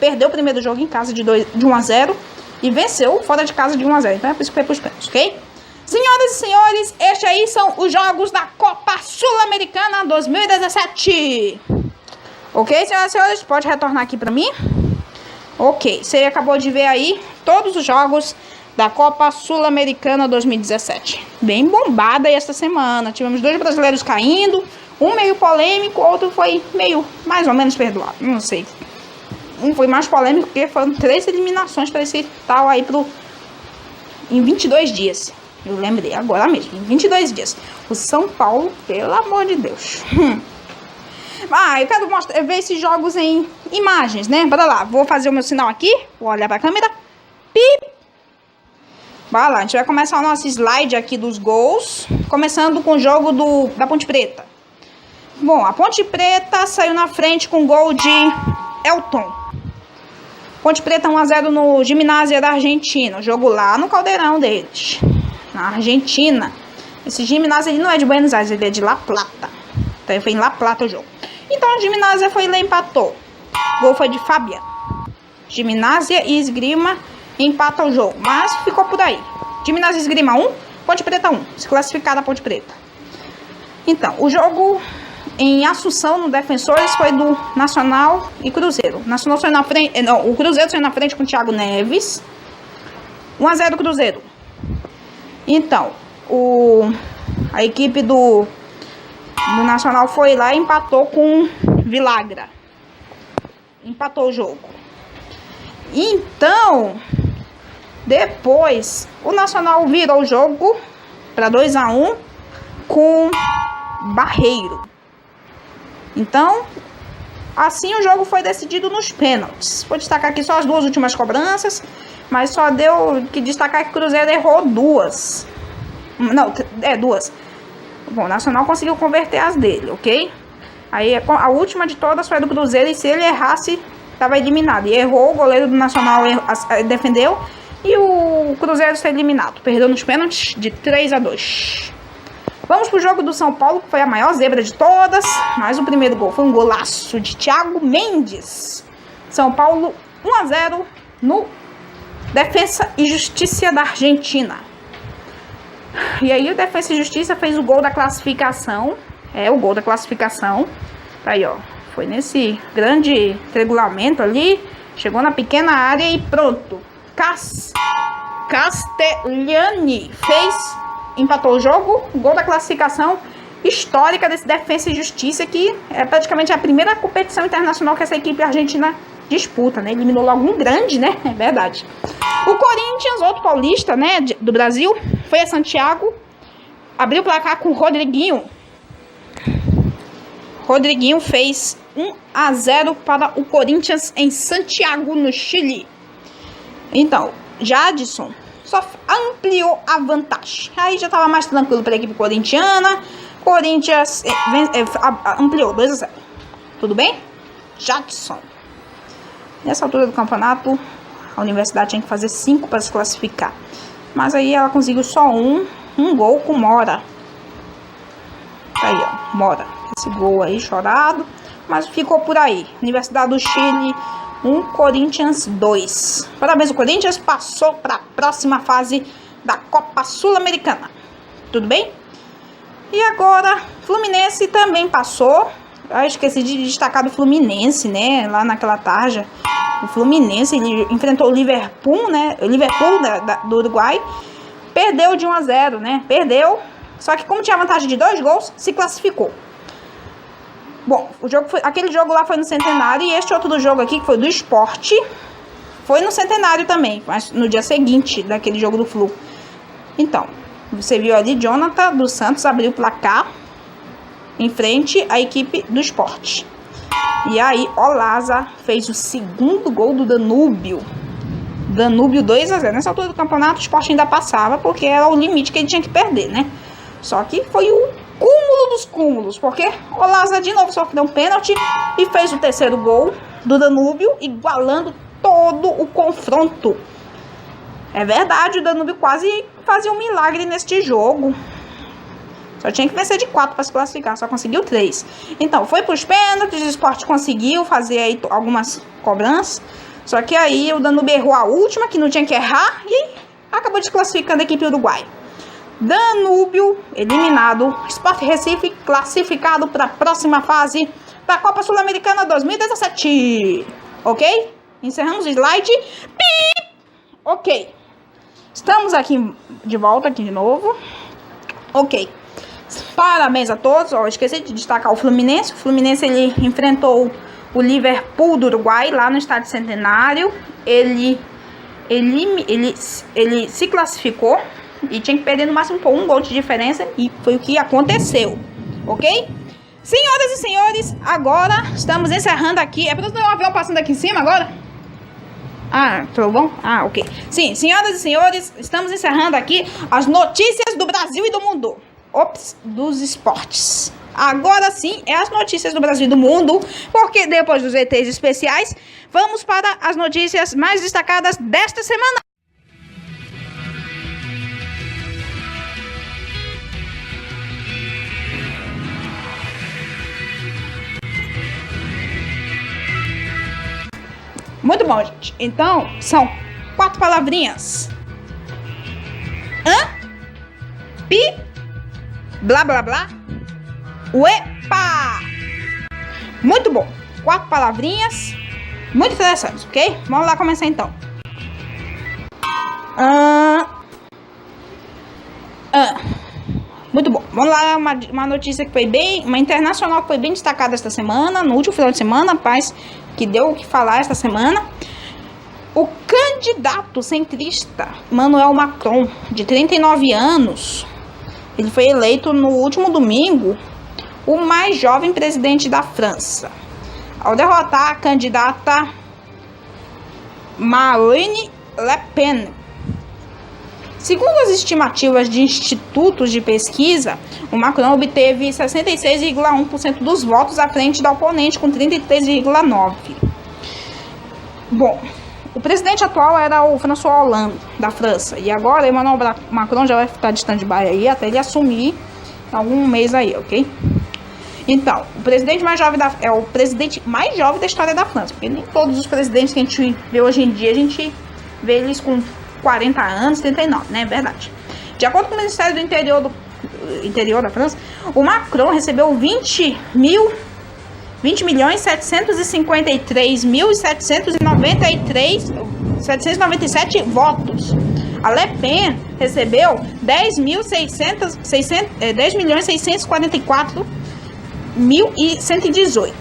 perdeu o primeiro jogo em casa de 1-0 e venceu fora de casa de 1-0. Então é por isso que foi para os pênaltis, ok? Senhoras e senhores, estes aí são os jogos da Copa Sul-Americana 2017. Ok, senhoras e senhores, pode retornar aqui para mim. Ok, você acabou de ver aí todos os jogos da Copa Sul-Americana 2017. Bem bombada aí esta semana. Tivemos 2 brasileiros caindo, um meio polêmico, outro foi meio mais ou menos perdoado, não sei. Um foi mais polêmico porque foram 3 eliminações para esse tal aí em 22 dias. Eu lembrei agora mesmo, em 22 dias. O São Paulo, pelo amor de Deus. Eu quero ver esses jogos em imagens, né? Bora lá, vou fazer o meu sinal aqui. Vou olhar pra câmera. Pip. Bora lá, a gente vai começar o nosso slide aqui dos gols. Começando com o jogo da Ponte Preta. Bom, a Ponte Preta saiu na frente com gol de Elton. Ponte Preta 1-0 no Gimnasia da Argentina. O jogo lá no caldeirão deles. Na Argentina. Esse Gimnasia ele não é de Buenos Aires, ele é de La Plata. Então foi em La Plata o jogo. Então o Gimnasia foi lá e empatou. O gol foi de Fabiano. Gimnasia e Esgrima empatam o jogo. Mas ficou por aí. Gimnasia e Esgrima 1, Ponte Preta 1. Se classificar a Ponte Preta. Então, o jogo em Assunção, no Defensores, foi do Nacional e Cruzeiro. Nacional saiu na frente. Não, o Cruzeiro saiu na frente com o Thiago Neves. 1-0 Cruzeiro. Então, a equipe do do Nacional foi lá e empatou com Vilagra. Empatou o jogo. Então, depois, o Nacional virou o jogo para 2-1 com Barreiro. Então, assim o jogo foi decidido nos pênaltis. Vou destacar aqui só as duas últimas cobranças, mas só deu que destacar que o Cruzeiro errou duas. Não, duas. Bom, o Nacional conseguiu converter as dele, ok? Aí a última de todas foi do Cruzeiro, e se ele errasse, estava eliminado. E errou, o goleiro do Nacional defendeu, e o Cruzeiro está eliminado. Perdeu nos pênaltis de 3-2. Vamos pro jogo do São Paulo, que foi a maior zebra de todas. Mas o primeiro gol foi um golaço de Thiago Mendes. São Paulo 1-0 no Defensa e Justiça da Argentina. E aí o Defensa e Justiça fez o gol da classificação. O gol da classificação. Tá aí, ó. Foi nesse grande triangulamento ali. Chegou na pequena área e pronto. Castellani empatou o jogo. Gol da classificação histórica desse Defensa e Justiça, que é praticamente a primeira competição internacional que essa equipe argentina disputa, né? Eliminou logo um grande, né? É verdade. O Corinthians, outro paulista, né, do Brasil, foi a Santiago, abriu o placar com o Rodriguinho. Rodriguinho fez 1-0 para o Corinthians em Santiago, no Chile. Então, Jadson só ampliou a vantagem. Aí já estava mais tranquilo para a equipe corintiana. Corinthians ampliou 2-0. Tudo bem? Jadson. Nessa altura do campeonato, a Universidade tinha que fazer 5 para se classificar. Mas aí ela conseguiu só um gol com Mora. Aí, ó, Mora. Esse gol aí chorado, mas ficou por aí. Universidade do Chile 1, Corinthians 2. Parabéns, o Corinthians passou para a próxima fase da Copa Sul-Americana. Tudo bem? E agora, Fluminense também passou. Eu esqueci de destacar do Fluminense, né? Lá naquela tarja. O Fluminense, ele enfrentou o Liverpool, né? O Liverpool do Uruguai. Perdeu de 1-0, né? Perdeu. Só que como tinha vantagem de 2 gols, se classificou. Bom, aquele jogo lá foi no Centenário. E este outro jogo aqui, que foi do Sport, foi no Centenário também. Mas no dia seguinte daquele jogo do Flu. Então, você viu ali, Jonathan dos Santos abriu o placar em frente à equipe do Sport. E aí, Olaza fez o segundo gol do Danúbio. Danúbio 2-0. Nessa altura do campeonato, o Sport ainda passava, porque era o limite que ele tinha que perder, né? Só que foi o cúmulo dos cúmulos, porque Olaza de novo sofreu um pênalti e fez o terceiro gol do Danúbio, igualando todo o confronto. É verdade, o Danúbio quase fazia um milagre neste jogo. Só tinha que vencer de 4 para se classificar, só conseguiu 3. Então, foi para os pênaltis, o Sport conseguiu fazer aí algumas cobranças. Só que aí o Danúbio errou a última, que não tinha que errar, e acabou desclassificando a equipe uruguaia. Danúbio eliminado, Sport Recife classificado para a próxima fase da Copa Sul-Americana 2017. Ok? Encerramos o slide. Pip! Ok. Estamos aqui de volta aqui de novo. Ok. Parabéns a todos. Ó, esqueci de destacar o Fluminense. O Fluminense ele enfrentou o Liverpool do Uruguai lá no Estádio Centenário. Ele se classificou e tinha que perder no máximo por 1 gol de diferença, e foi o que aconteceu, ok? Senhoras e senhores, agora estamos encerrando aqui. É para ter um avião passando aqui em cima agora? Ah, trovão? Ah, ok. Sim, senhoras e senhores, estamos encerrando aqui as notícias do Brasil e do mundo. Ops, dos esportes. Agora sim, é as notícias do Brasil e do mundo, porque depois dos ETs especiais, vamos para as notícias mais destacadas desta semana. Muito bom, gente. Então, são 4 palavrinhas. Pi, blá, blá, blá, uepa. Muito bom. 4 palavrinhas muito interessantes, ok? Vamos lá começar então. Muito bom. Vamos lá, uma notícia que foi uma internacional que foi bem destacada esta semana, no último final de semana, rapaz, que deu o que falar esta semana. O candidato centrista Emmanuel Macron, de 39 anos, ele foi eleito no último domingo o mais jovem presidente da França, ao derrotar a candidata Marine Le Pen. Segundo as estimativas de institutos de pesquisa, o Macron obteve 66,1% dos votos à frente da oponente, com 33,9%. Bom, o presidente atual era o François Hollande, da França, e agora Emmanuel Macron já vai ficar de stand-by aí até ele assumir algum mês aí, ok? Então, o presidente mais jovem é o presidente mais jovem da história da França, porque nem todos os presidentes que a gente vê hoje em dia, a gente vê eles com 40 anos, 39, né? É verdade. De acordo com o Ministério do Interior da França, o Macron recebeu 20.797 votos. A Le Pen recebeu 10.644.118.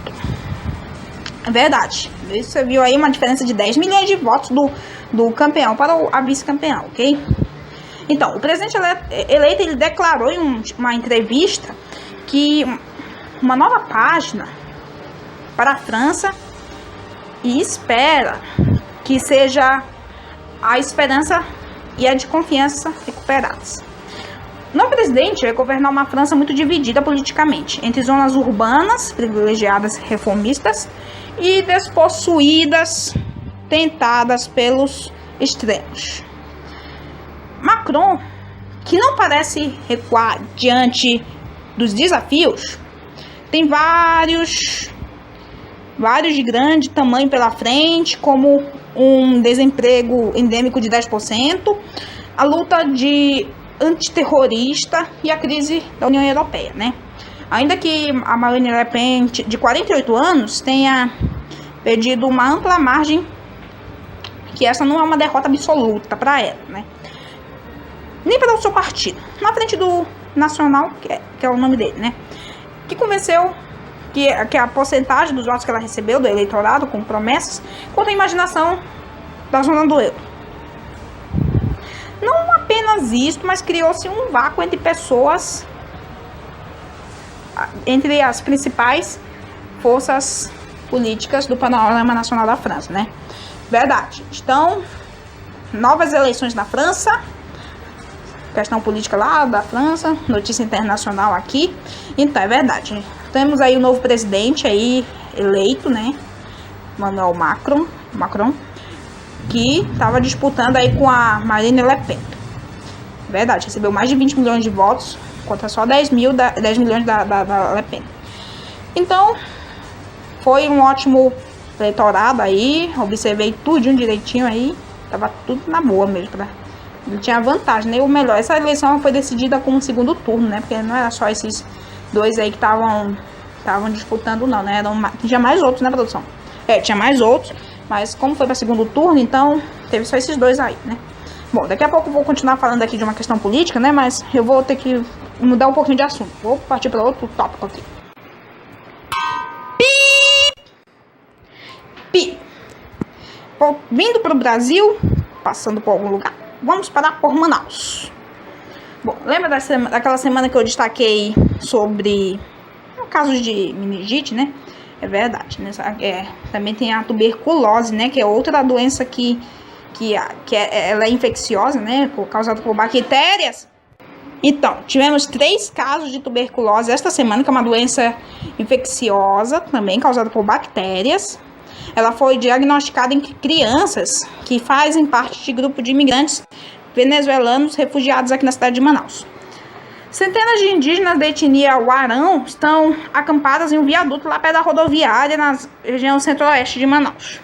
É verdade. Você viu aí uma diferença de 10 milhões de votos do campeão para a vice-campeão, ok? Então, o presidente eleito, ele declarou em uma entrevista que uma nova página para a França, e espera que seja a esperança e a de confiança recuperadas. O novo presidente vai governar uma França muito dividida politicamente, entre zonas urbanas, privilegiadas reformistas, e despossuídas, tentadas pelos extremos. Macron, que não parece recuar diante dos desafios, tem vários de grande tamanho pela frente, como um desemprego endêmico de 10%, a luta antiterrorista e a crise da União Europeia, né? Ainda que a Marine Le Pen, de 48 anos, tenha perdido uma ampla margem, que essa não é uma derrota absoluta para ela, né? Nem para o seu partido. Na frente do Nacional, que é o nome dele, né? Que convenceu que a porcentagem dos votos que ela recebeu do eleitorado, com promessas, contra a imaginação da zona do euro. Não apenas isso, mas criou-se um vácuo entre as principais forças políticas do panorama nacional da França, né? Verdade. Então, novas eleições na França, questão política lá da França, notícia internacional aqui. Então, é verdade. Temos aí o novo presidente aí eleito, né? Emmanuel Macron, que estava disputando aí com a Marine Le Pen. Verdade, recebeu mais de 20 milhões de votos, contra só 10 milhões da Le Pen. Então, foi um ótimo eleitorado aí, observei tudo direitinho aí, tava tudo na boa mesmo, ele tinha vantagem, né? O melhor, essa eleição foi decidida com um segundo turno, né? Porque não era só esses dois aí que estavam disputando, não, né? Tinha mais outros, né, produção? Tinha mais outros, mas como foi para segundo turno, então teve só esses dois aí, né? Bom, daqui a pouco eu vou continuar falando aqui de uma questão política, né? Mas eu vou ter que mudar um pouquinho de assunto. Vou partir para outro tópico aqui. Vindo para o Brasil, passando por algum lugar, vamos parar por Manaus. Bom, lembra daquela semana que eu destaquei sobre casos de meningite, né? É verdade, né? Também tem a tuberculose, né? Que é outra doença que ela é infecciosa, né? Causada por bactérias. Então, tivemos 3 casos de tuberculose esta semana, que é uma doença infecciosa, também causada por bactérias. Ela foi diagnosticada em crianças que fazem parte de grupo de imigrantes venezuelanos refugiados aqui na cidade de Manaus. Centenas de indígenas da etnia Huarão estão acampadas em um viaduto lá perto da rodoviária, na região centro-oeste de Manaus.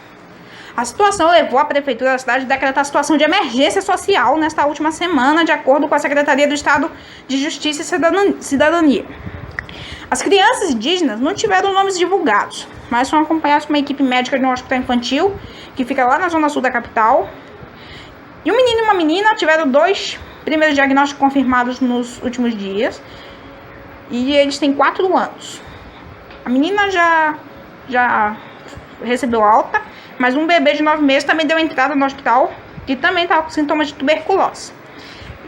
A situação levou a prefeitura da cidade a decretar situação de emergência social nesta última semana, de acordo com a Secretaria do Estado de Justiça e Cidadania. As crianças indígenas não tiveram nomes divulgados, mas foram acompanhadas por uma equipe médica de um hospital infantil, que fica lá na zona sul da capital. E um menino e uma menina tiveram 2 primeiros diagnósticos confirmados nos últimos dias. E eles têm 4 anos. A menina já recebeu alta, mas um bebê de 9 meses também deu entrada no hospital, que também estava com sintomas de tuberculose.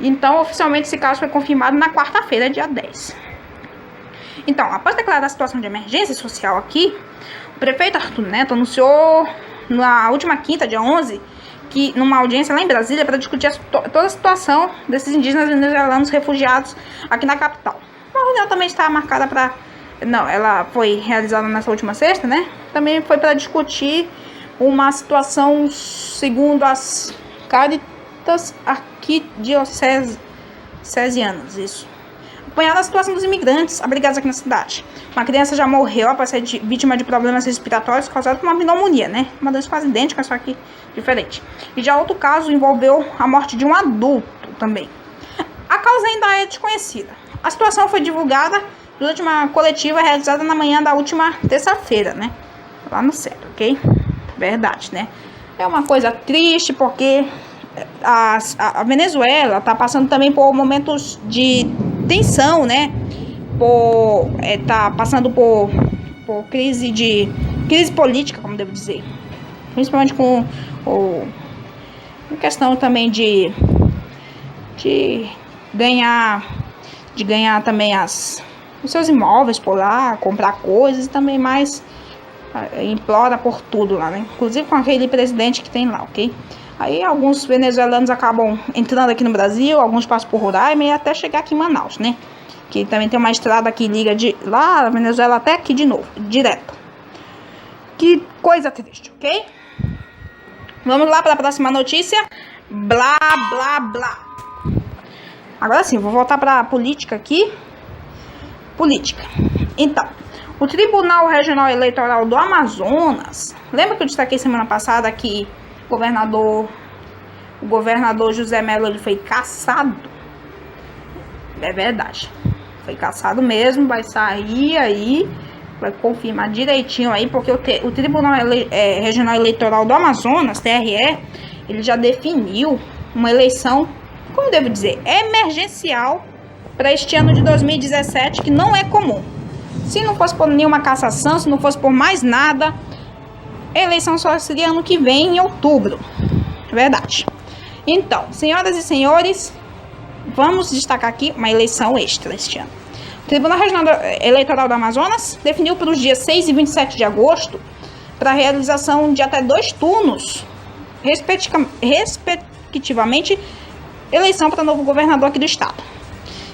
Então, oficialmente, esse caso foi confirmado na quarta-feira, dia 10. Então, após declarar a situação de emergência social aqui, o prefeito Arthur Neto anunciou na última quinta, dia 11, que numa audiência lá em Brasília, para discutir toda a situação desses indígenas venezuelanos refugiados aqui na capital. A reunião também está marcada para... Não, ela foi realizada nessa última sexta, né? Também foi para discutir uma situação, segundo as Caritas Arquidiocesianas, isso. Acompanhada a situação dos imigrantes abrigados aqui na cidade. Uma criança já morreu após ser vítima de problemas respiratórios causados por uma pneumonia, né? Uma doença quase idêntica, só que diferente. E já outro caso envolveu a morte de um adulto também. A causa ainda é desconhecida. A situação foi divulgada durante uma coletiva realizada na manhã da última terça-feira, né? Lá no centro, ok? Verdade, né? É uma coisa triste porque a Venezuela está passando também por momentos de tensão, né? Tá passando por crise política, como devo dizer. Principalmente com questão também de ganhar também os seus imóveis por lá, comprar coisas e também mais implora por tudo lá, né? Inclusive com aquele presidente que tem lá, ok? Aí alguns venezuelanos acabam entrando aqui no Brasil, alguns passam por Roraima e até chegar aqui em Manaus, né? Que também tem uma estrada que liga de lá da Venezuela até aqui de novo, direto. Que coisa triste, ok? Vamos lá para a próxima notícia. Blá, blá, blá. Agora sim, vou voltar para a política aqui. Política. Então, o Tribunal Regional Eleitoral do Amazonas... Lembra que eu destaquei semana passada que o governador José Melo ele foi cassado? É verdade. Foi cassado mesmo, vai sair aí, vai confirmar direitinho aí, porque o Tribunal Regional Eleitoral do Amazonas, TRE, ele já definiu uma eleição, como devo dizer, emergencial para este ano de 2017, que não é comum. Se não fosse por nenhuma cassação, se não fosse por mais nada, a eleição só seria ano que vem, em outubro. Verdade. Então, senhoras e senhores, vamos destacar aqui uma eleição extra este ano. O Tribunal Regional Eleitoral do Amazonas definiu para os dias 6 e 27 de agosto para a realização de até 2 turnos, respectivamente, eleição para novo governador aqui do estado.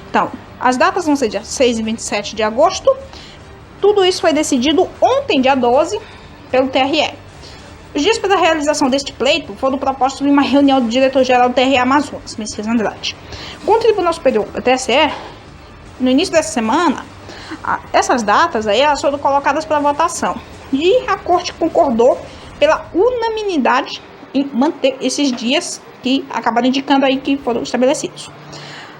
Então, as datas vão ser dia 6 e 27 de agosto. Tudo isso foi decidido ontem, dia 12, pelo TRE. Os dias para a realização deste pleito foram propostos em uma reunião do diretor-geral do TRE Amazonas, Messias Andrade. Com o Tribunal Superior, o TSE, no início dessa semana, essas datas aí elas foram colocadas para votação. E a Corte concordou pela unanimidade em manter esses dias que acabaram indicando aí que foram estabelecidos.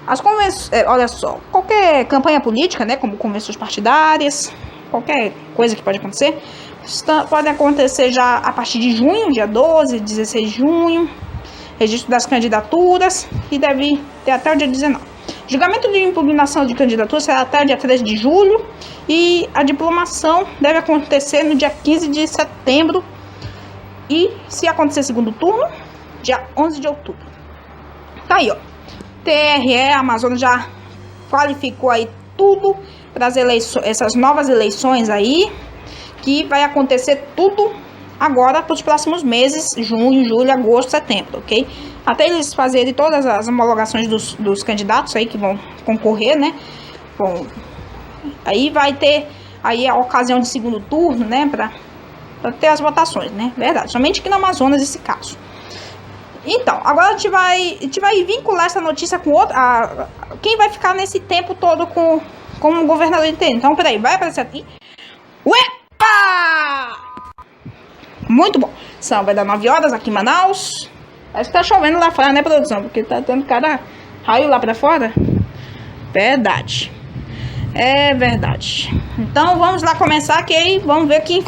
As convenções, olha só, qualquer campanha política, né, como convenções partidárias, qualquer coisa que pode acontecer, pode acontecer já a partir de junho, dia 12, 16 de junho, registro das candidaturas, e deve ter até o dia 19. Julgamento de impugnação de candidatura será até o dia 13 de julho, e a diplomação deve acontecer no dia 15 de setembro, e se acontecer segundo turno, dia 11 de outubro. Tá aí, ó. TRE Amazonas já qualificou aí tudo para as eleições, essas novas eleições aí, que vai acontecer tudo agora para os próximos meses, junho, julho, agosto, setembro, ok? Até eles fazerem todas as homologações dos candidatos aí que vão concorrer, né? Bom, aí vai ter aí a ocasião de segundo turno, né? Para ter as votações, né? Verdade, somente aqui no Amazonas esse caso. Então, agora a gente vai vincular essa notícia com outra. Quem vai ficar nesse tempo todo com o governador inteiro. Então, peraí, vai aparecer aqui. Uepa! Muito bom. Vai dar 9 horas aqui em Manaus. Parece que tá chovendo lá fora, né, produção? Porque tá dando cada raio lá pra fora. Verdade. É verdade. Então, vamos lá começar aqui. Vamos ver quem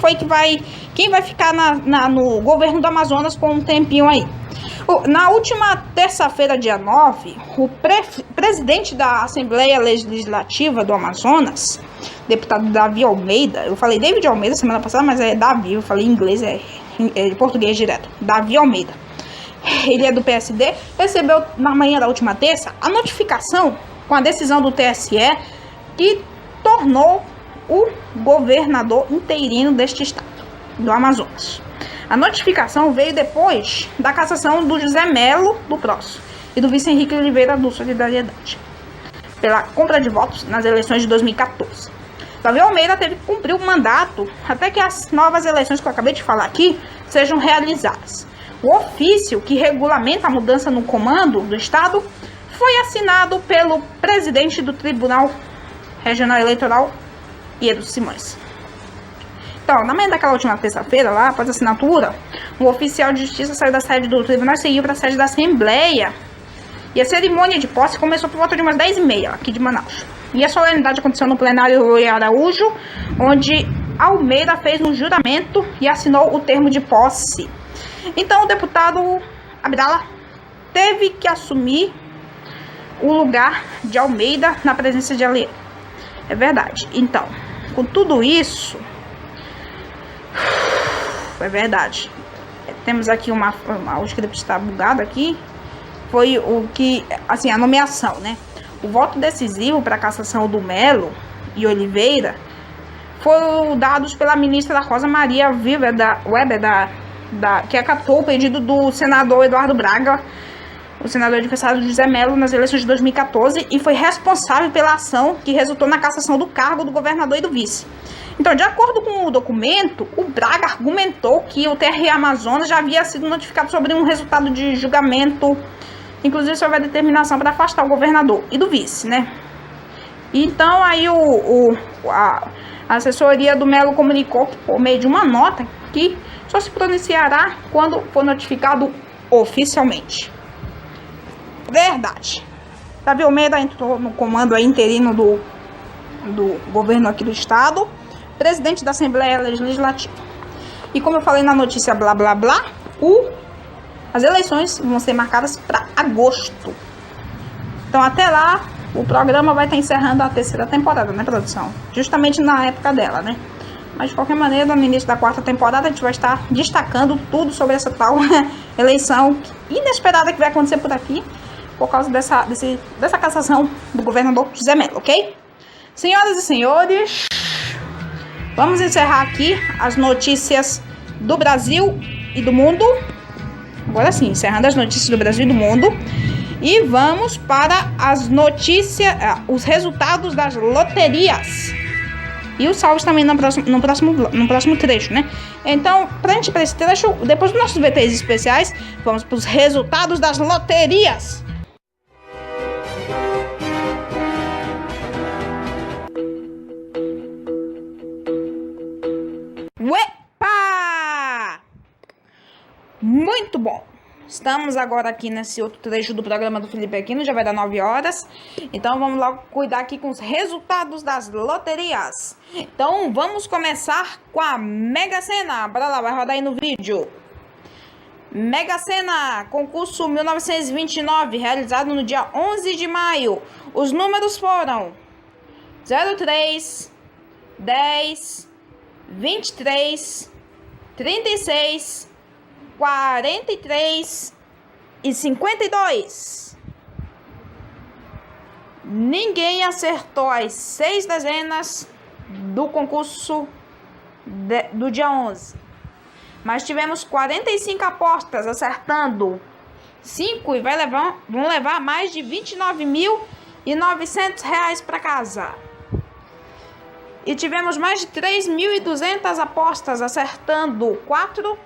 vai ficar no governo do Amazonas por um tempinho aí. Na última terça-feira, dia 9, o presidente da Assembleia Legislativa do Amazonas, deputado Davi Almeida, eu falei David Almeida semana passada, mas é Davi, eu falei em inglês, é português direto, Davi Almeida. Ele é do PSD, recebeu na manhã da última terça a notificação com a decisão do TSE que tornou o governador interino deste estado, do Amazonas. A notificação veio depois da cassação do José Melo, do PROS, e do Vice Henrique Oliveira, do Solidariedade, pela compra de votos nas eleições de 2014. Davi Almeida teve que cumprir o mandato até que as novas eleições que eu acabei de falar aqui sejam realizadas. O ofício que regulamenta a mudança no comando do estado foi assinado pelo presidente do Tribunal Regional Eleitoral, Iero Simões. Então, na manhã daquela última terça-feira, lá, após a assinatura, o oficial de justiça saiu da sede do tribunal e seguiu para a sede da Assembleia. E a cerimônia de posse começou por volta de umas 10h30, aqui de Manaus. E a solenidade aconteceu no plenário Rui Araújo, onde Almeida fez um juramento e assinou o termo de posse. Então, o deputado Abdala teve que assumir o lugar de Almeida na presença de Almeida. É verdade. Então, com tudo isso, é verdade. Temos aqui o script está bugado aqui. Foi o que, assim, a nomeação, né? O voto decisivo para a cassação do Melo e Oliveira foram dados pela ministra Rosa Maria Weber, que acatou o pedido do senador Eduardo Braga, o senador adversário de José Melo nas eleições de 2014, e foi responsável pela ação que resultou na cassação do cargo do governador e do vice. Então, de acordo com o documento, o Braga argumentou que o TRE Amazonas já havia sido notificado sobre um resultado de julgamento, inclusive sobre a determinação para afastar o governador e do vice, né? Então, aí a assessoria do Melo comunicou que, por meio de uma nota, que só se pronunciará quando for notificado oficialmente. Verdade. Davi Almeida entrou no comando aí interino do governo aqui do estado, presidente da Assembleia Legislativa. E como eu falei na notícia blá blá blá, as eleições vão ser marcadas para agosto. Então até lá o programa vai estar encerrando a terceira temporada, né, produção? Justamente na época dela, né? Mas de qualquer maneira, no início da quarta temporada a gente vai estar destacando tudo sobre essa tal eleição inesperada que vai acontecer por aqui, por causa dessa cassação do governador José Melo, ok? Senhoras e senhores, vamos encerrar aqui as notícias do Brasil e do mundo. Agora sim, encerrando as notícias do Brasil e do mundo. E vamos para as notícias, os resultados das loterias. E os salvos também no próximo trecho, né? Então, pra gente ir para esse trecho, depois dos nossos VTs especiais, vamos para os resultados das loterias. Uepa! Muito bom! Estamos agora aqui nesse outro trecho do programa do Felipe Aquino, já vai dar 9 horas. Então vamos logo cuidar aqui com os resultados das loterias. Então vamos começar com a Mega Sena. Bora lá, vai rodar aí no vídeo. Mega Sena, concurso 1929, realizado no dia 11 de maio. Os números foram 03, 10, 23, 36, 43 e 52. Ninguém acertou as 6 dezenas do concurso do dia 11. Mas tivemos 45 apostas acertando 5 e vão levar mais de R$29.900 para casa. E tivemos mais de 3.200 apostas acertando 4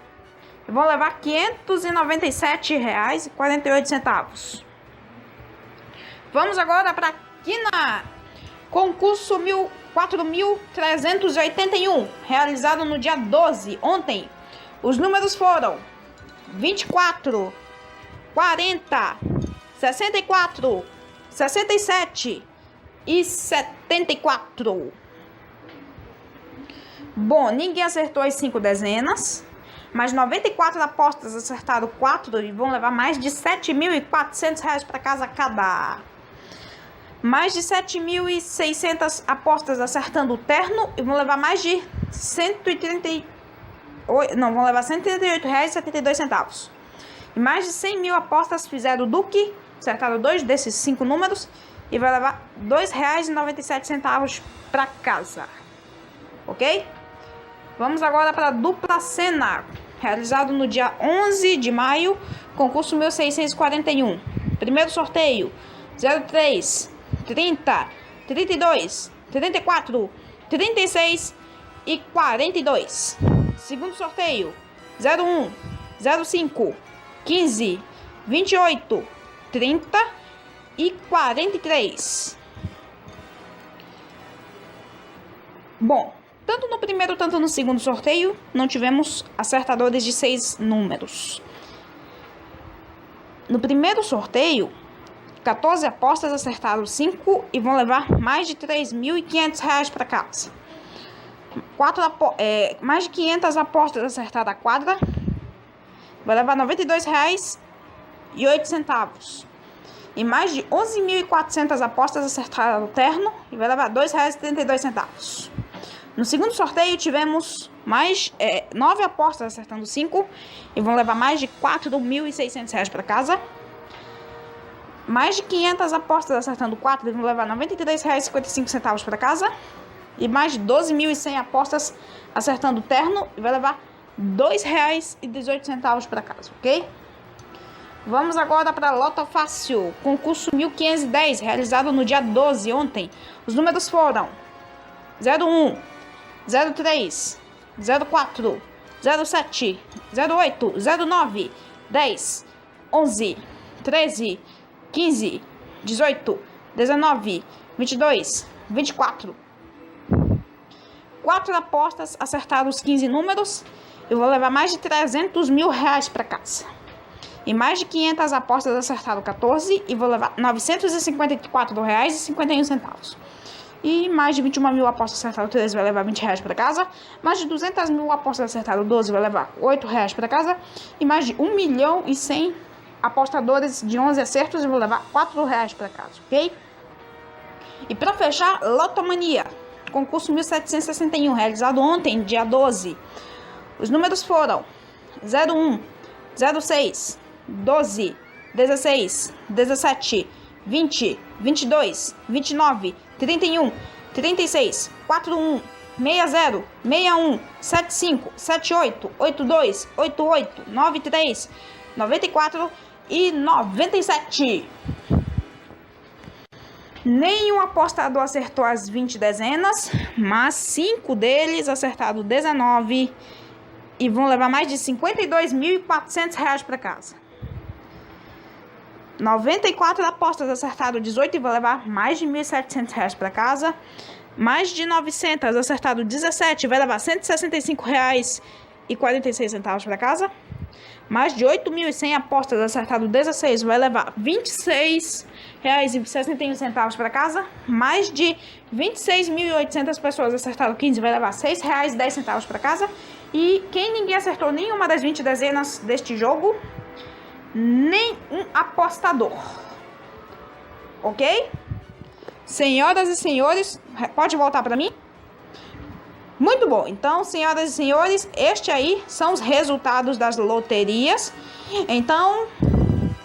e vão levar R$597,48. Vamos agora para Quina. Concurso 4.381, realizado no dia 12, ontem. Os números foram 24, 40, 64, 67 e 74. Bom, ninguém acertou as 5 dezenas, Mais 94 apostas acertaram 4 e vão levar mais de R$ 7.400 para casa cada. Mais de 7.600 apostas acertando o terno e vão levar mais de vão levar R$ 138,72. E mais de 100.000 apostas fizeram o Duque, acertaram 2 desses 5 números e vai levar R$ 2,97 para casa. Ok? Vamos agora para a dupla cena, realizado no dia 11 de maio, concurso 1641. Primeiro sorteio, 03, 30, 32, 34, 36 e 42. Segundo sorteio, 01, 05, 15, 28, 30 e 43. Bom, tanto no primeiro, tanto no segundo sorteio, não tivemos acertadores de 6 números. No primeiro sorteio, 14 apostas acertaram 5 e vão levar mais de R$ 3.500 para casa. Mais de 500 apostas acertaram a quadra, vai levar R$ 92,08. E mais de 11.400 apostas acertaram o terno e vai levar R$ 2,72. No segundo sorteio tivemos mais 9 apostas acertando 5 e vão levar mais de R$ 4.600 para casa. Mais de 500 apostas acertando 4 e vão levar R$ 93,55 para casa. E mais de 12.100 apostas acertando terno e vai levar R$ 2,18 para casa, ok? Vamos agora para a Loto Fácil, concurso 1510, realizado no dia 12, ontem. Os números foram 01, 03, 04, 07, 08, 09, 10, 11, 13, 15, 18, 19, 22, 24. 4 apostas acertaram os 15 números e vou levar mais de R$300.000 para casa. E mais de 500 apostas acertaram 14 e vou levar R$ 954,51. E mais de 21.000 apostas acertaram 13 vai levar R$20 para casa. Mais de 200.000 apostas acertaram 12 vai levar R$8 para casa. E mais de 1.100.000 apostadores de 11 acertos e vou levar R$4 para casa, ok? E para fechar, Lotomania, concurso 1761, realizado ontem, dia 12. Os números foram 01, 06, 12, 16, 17, 20, 22, 29, 31, 36, 41, 60, 61, 75, 78, 82, 88, 93, 94 e 97. Nenhum apostador acertou as 20 dezenas, mas 5 deles acertaram 19 e vão levar mais de R$52.400 para casa. 94 apostas acertaram 18 e vão levar mais de R$1.700 para casa. Mais de 900 acertaram 17 e vai levar R$165,46 para casa. Mais de 8.100 apostas acertaram 16 vai levar R$26,61 para casa. Mais de 26.800 pessoas acertaram 15 vai levar R$6,10 para casa. E ninguém acertou nenhuma das 20 dezenas deste jogo, nenhum apostador, ok? Senhoras e senhores, pode voltar para mim? Muito bom, então, senhoras e senhores, este aí são os resultados das loterias. Então,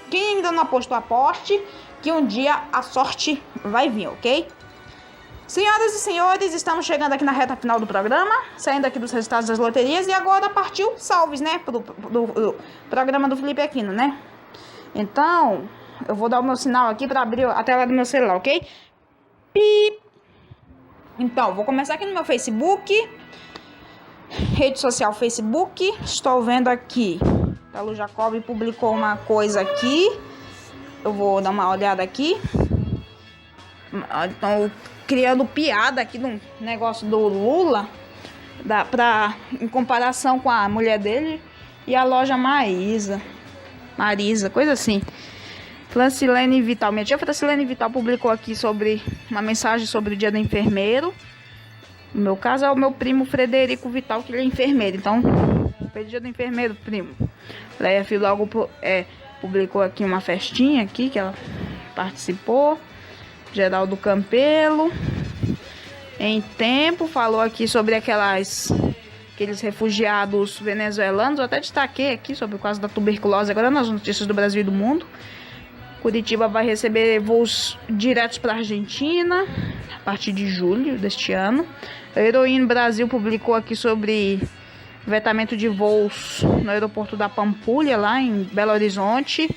quem ainda não apostou, aposte, que um dia a sorte vai vir, ok? Senhoras e senhores, estamos chegando aqui na reta final do programa, saindo aqui dos resultados das loterias, e agora partiu salves, né, do programa do Felipe Aquino, né? Então, eu vou dar o meu sinal aqui para abrir a tela do meu celular, ok? Pip! Então, vou começar aqui no meu Facebook, rede social Facebook. Estou vendo aqui, a Lu Jacob publicou uma coisa aqui, eu vou dar uma olhada aqui. Então, criando piada aqui no negócio do Lula, em comparação com a mulher dele e a loja Marisa, coisa assim. Francilene Vital, minha tia Francilene Vital publicou aqui sobre uma mensagem sobre o dia do enfermeiro. No meu caso é o meu primo Frederico Vital, que ele é enfermeiro. Então, Feliz Dia do Enfermeiro, primo. Leia Filho logo publicou aqui uma festinha aqui que ela participou. Geraldo Campelo. Em Tempo falou aqui sobre aqueles refugiados venezuelanos. Eu até destaquei aqui sobre o caso da tuberculose agora nas notícias do Brasil e do mundo. Curitiba vai receber voos diretos para a Argentina a partir de julho deste ano. A Heroína Brasil publicou aqui sobre vetamento de voos no aeroporto da Pampulha, lá em Belo Horizonte.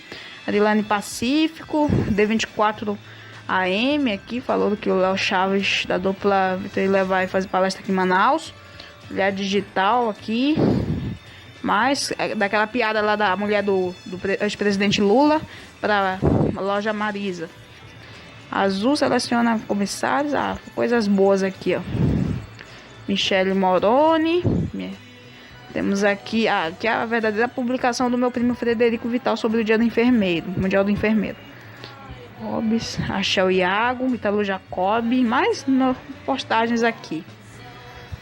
Arilane Pacífico, D24 AM aqui, falou que o Léo Chaves da dupla Vitor e Levar vai fazer palestra aqui em Manaus. Olhar Digital aqui. Mas daquela piada lá da mulher do ex-presidente Lula para a loja Marisa. Azul seleciona comissários. Coisas boas aqui, ó. Michele Moroni. Temos aqui, aqui a verdadeira publicação do meu primo Frederico Vital sobre o Dia do Enfermeiro, Mundial do Enfermeiro. Hobbes, Axel Iago, Italo Jacob, mais postagens aqui.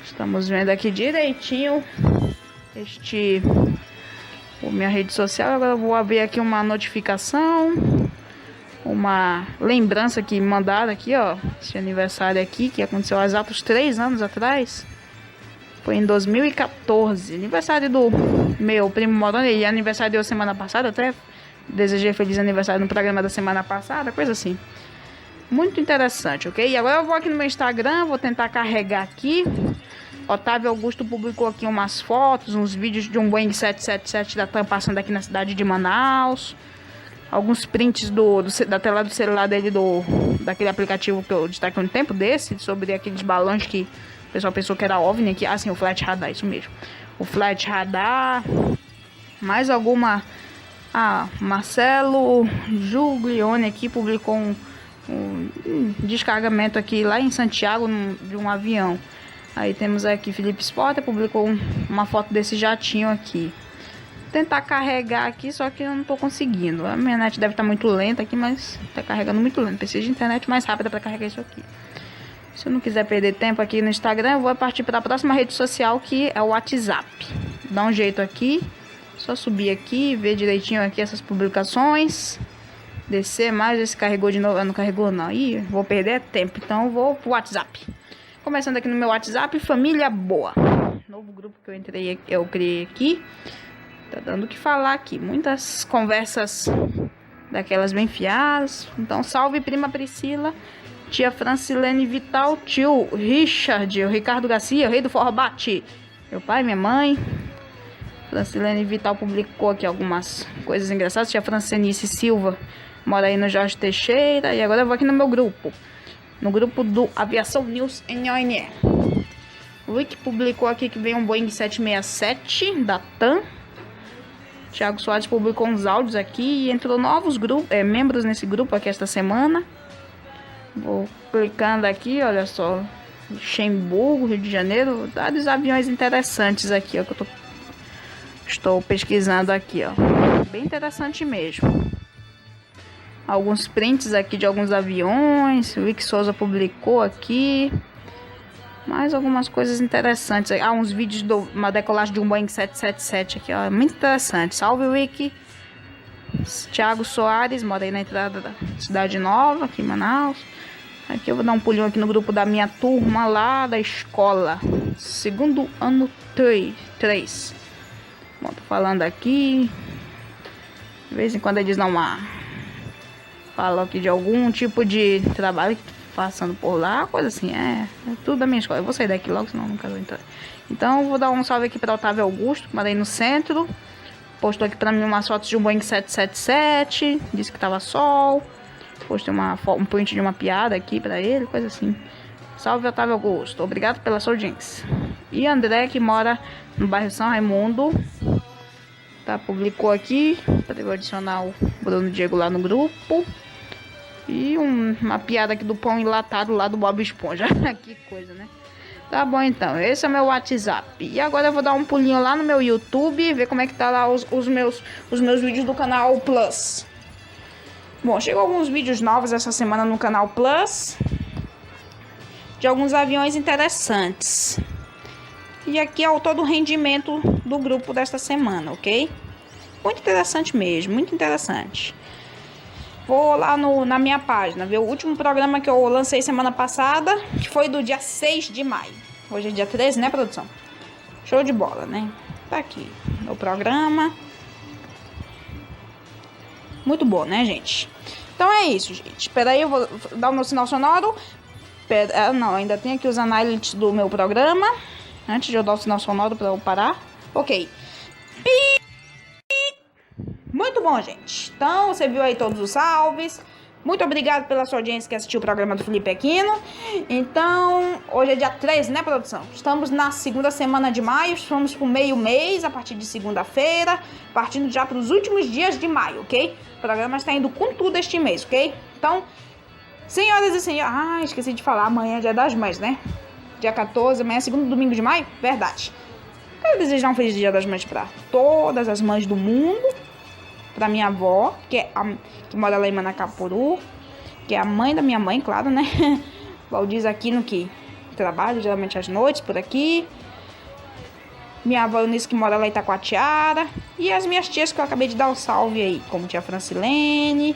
Estamos vendo aqui direitinho minha rede social. Agora eu vou abrir aqui uma notificação, uma lembrança que me mandaram aqui, ó. Esse aniversário aqui, que aconteceu há exatos 3 anos atrás. Foi em 2014. Aniversário do meu primo Moroni. Ele aniversariou semana passada, até desejei feliz aniversário no programa da semana passada, coisa assim. Muito interessante, ok? E agora eu vou aqui no meu Instagram, vou tentar carregar aqui. Otávio Augusto publicou aqui umas fotos, uns vídeos de um Boeing 777 da TAM passando aqui na cidade de Manaus. Alguns prints da tela do celular dele, daquele aplicativo que eu destaquei um tempo desse, sobre aqueles balões que o pessoal pensou que era OVNI aqui. Sim, o Flight Radar, isso mesmo. O Flight Radar. Mais alguma... Marcelo Giuglione aqui publicou um descargamento aqui lá em Santiago de um avião. Aí temos aqui Felipe Sporter, publicou uma foto desse jatinho aqui. Vou tentar carregar aqui, só que eu não tô conseguindo. A minha net deve estar muito lenta aqui, mas tá carregando muito lento. Preciso de internet mais rápida para carregar isso aqui. Se eu não quiser perder tempo aqui no Instagram, eu vou partir para a próxima rede social, que é o WhatsApp. Dá um jeito aqui. Só subir aqui, ver direitinho aqui essas publicações. Descer mais, esse carregou de novo. Não carregou não. Ih, vou perder tempo. Então eu vou pro WhatsApp. Começando aqui no meu WhatsApp, Família Boa. Novo grupo que eu criei aqui. Tá dando o que falar aqui. Muitas conversas daquelas bem fiadas. Então, salve prima Priscila, tia Francilene Vital, tio Richard, o Ricardo Garcia, o rei do forró bate. Meu pai, minha mãe. Francilene Vital publicou aqui algumas coisas engraçadas. Tia Francenice Silva mora aí no Jorge Teixeira. E agora eu vou aqui no meu grupo. No grupo do Aviação News NONE. O Rick publicou aqui que veio um Boeing 767 da TAM. Thiago Soares publicou uns áudios aqui. E entrou novos membros nesse grupo aqui esta semana. Vou clicando aqui, olha só. Luxemburgo, Rio de Janeiro. Vários aviões interessantes aqui, ó, que eu estou pesquisando aqui, ó. Bem interessante mesmo. Alguns prints aqui de alguns aviões. O Rick Souza publicou aqui. Mais algumas coisas interessantes. Uns vídeos de uma decolagem de um Boeing 777 aqui, ó. Muito interessante. Salve, Rick. Thiago Soares, mora aí na entrada da Cidade Nova, aqui em Manaus. Aqui eu vou dar um pulinho aqui no grupo da minha turma lá da escola. Segundo ano 3. Bom, tô falando aqui. De vez em quando eles dão uma... Falam aqui de algum tipo de trabalho que passando por lá, coisa assim, é tudo da minha escola. Eu vou sair daqui logo, senão nunca vou entrar. Então, vou dar um salve aqui para Otávio Augusto, que mandei no centro. Postou aqui para mim umas fotos de um Boeing 777, disse que tava sol. Postei um print de uma piada aqui para ele, coisa assim. Salve, Otávio Augusto, obrigado pela sua audiência. E André, que mora no bairro São Raimundo, tá, publicou aqui, para eu adicionar o Bruno Diego lá no grupo. E uma piada aqui do pão enlatado lá do Bob Esponja. Que coisa, né? Tá bom, então. Esse é o meu WhatsApp. E agora eu vou dar um pulinho lá no meu YouTube e ver como é que tá lá os meus vídeos do canal Plus. Bom, chegou alguns vídeos novos essa semana no canal Plus. De alguns aviões interessantes. E aqui é todo o rendimento do grupo desta semana, ok? Muito interessante mesmo, muito interessante. Vou lá na minha página ver o último programa que eu lancei semana passada, que foi do dia 6 de maio. Hoje é dia 13, né, produção? Show de bola, né? Tá aqui o programa. Muito bom, né, gente? Então é isso, gente. Espera aí, eu vou dar o meu sinal sonoro. Não, ainda tem aqui os análises do meu programa. Antes de eu dar o sinal sonoro para eu parar. Ok. Muito bom, gente. Então, você viu aí todos os salves. Muito obrigado pela sua audiência que assistiu o programa do Felipe Aquino. Então, hoje é dia 13, né, produção? Estamos na segunda semana de maio. Estamos com meio mês, a partir de segunda-feira. Partindo já para os últimos dias de maio, ok? O programa está indo com tudo este mês, ok? Então, senhoras e senhores... Ah, esqueci de falar. Amanhã é dia das mães, né? Dia 14, amanhã é segundo domingo de maio. Verdade. Quero desejar um feliz dia das mães para todas as mães do mundo. Pra minha avó, que mora lá em Manacapuru, que é a mãe da minha mãe, claro, né? Valdiz Aquino, que trabalha geralmente às noites por aqui. Minha avó Eunice, que mora lá em Itacoatiara. E as minhas tias que eu acabei de dar um salve aí, como tia Francilene,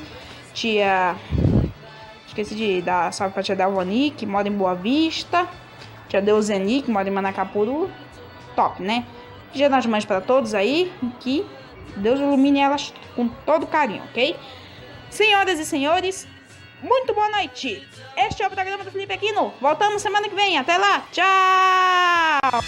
esqueci de dar salve pra tia Delvani, que mora em Boa Vista. Tia Deuzeni, que mora em Manacapuru. Top, né? Dia das Mães pra todos aí, que Deus ilumine elas com todo carinho, ok? Senhoras e senhores, muito boa noite. Este é o programa do Felipe Aquino. Voltamos semana que vem. Até lá. Tchau!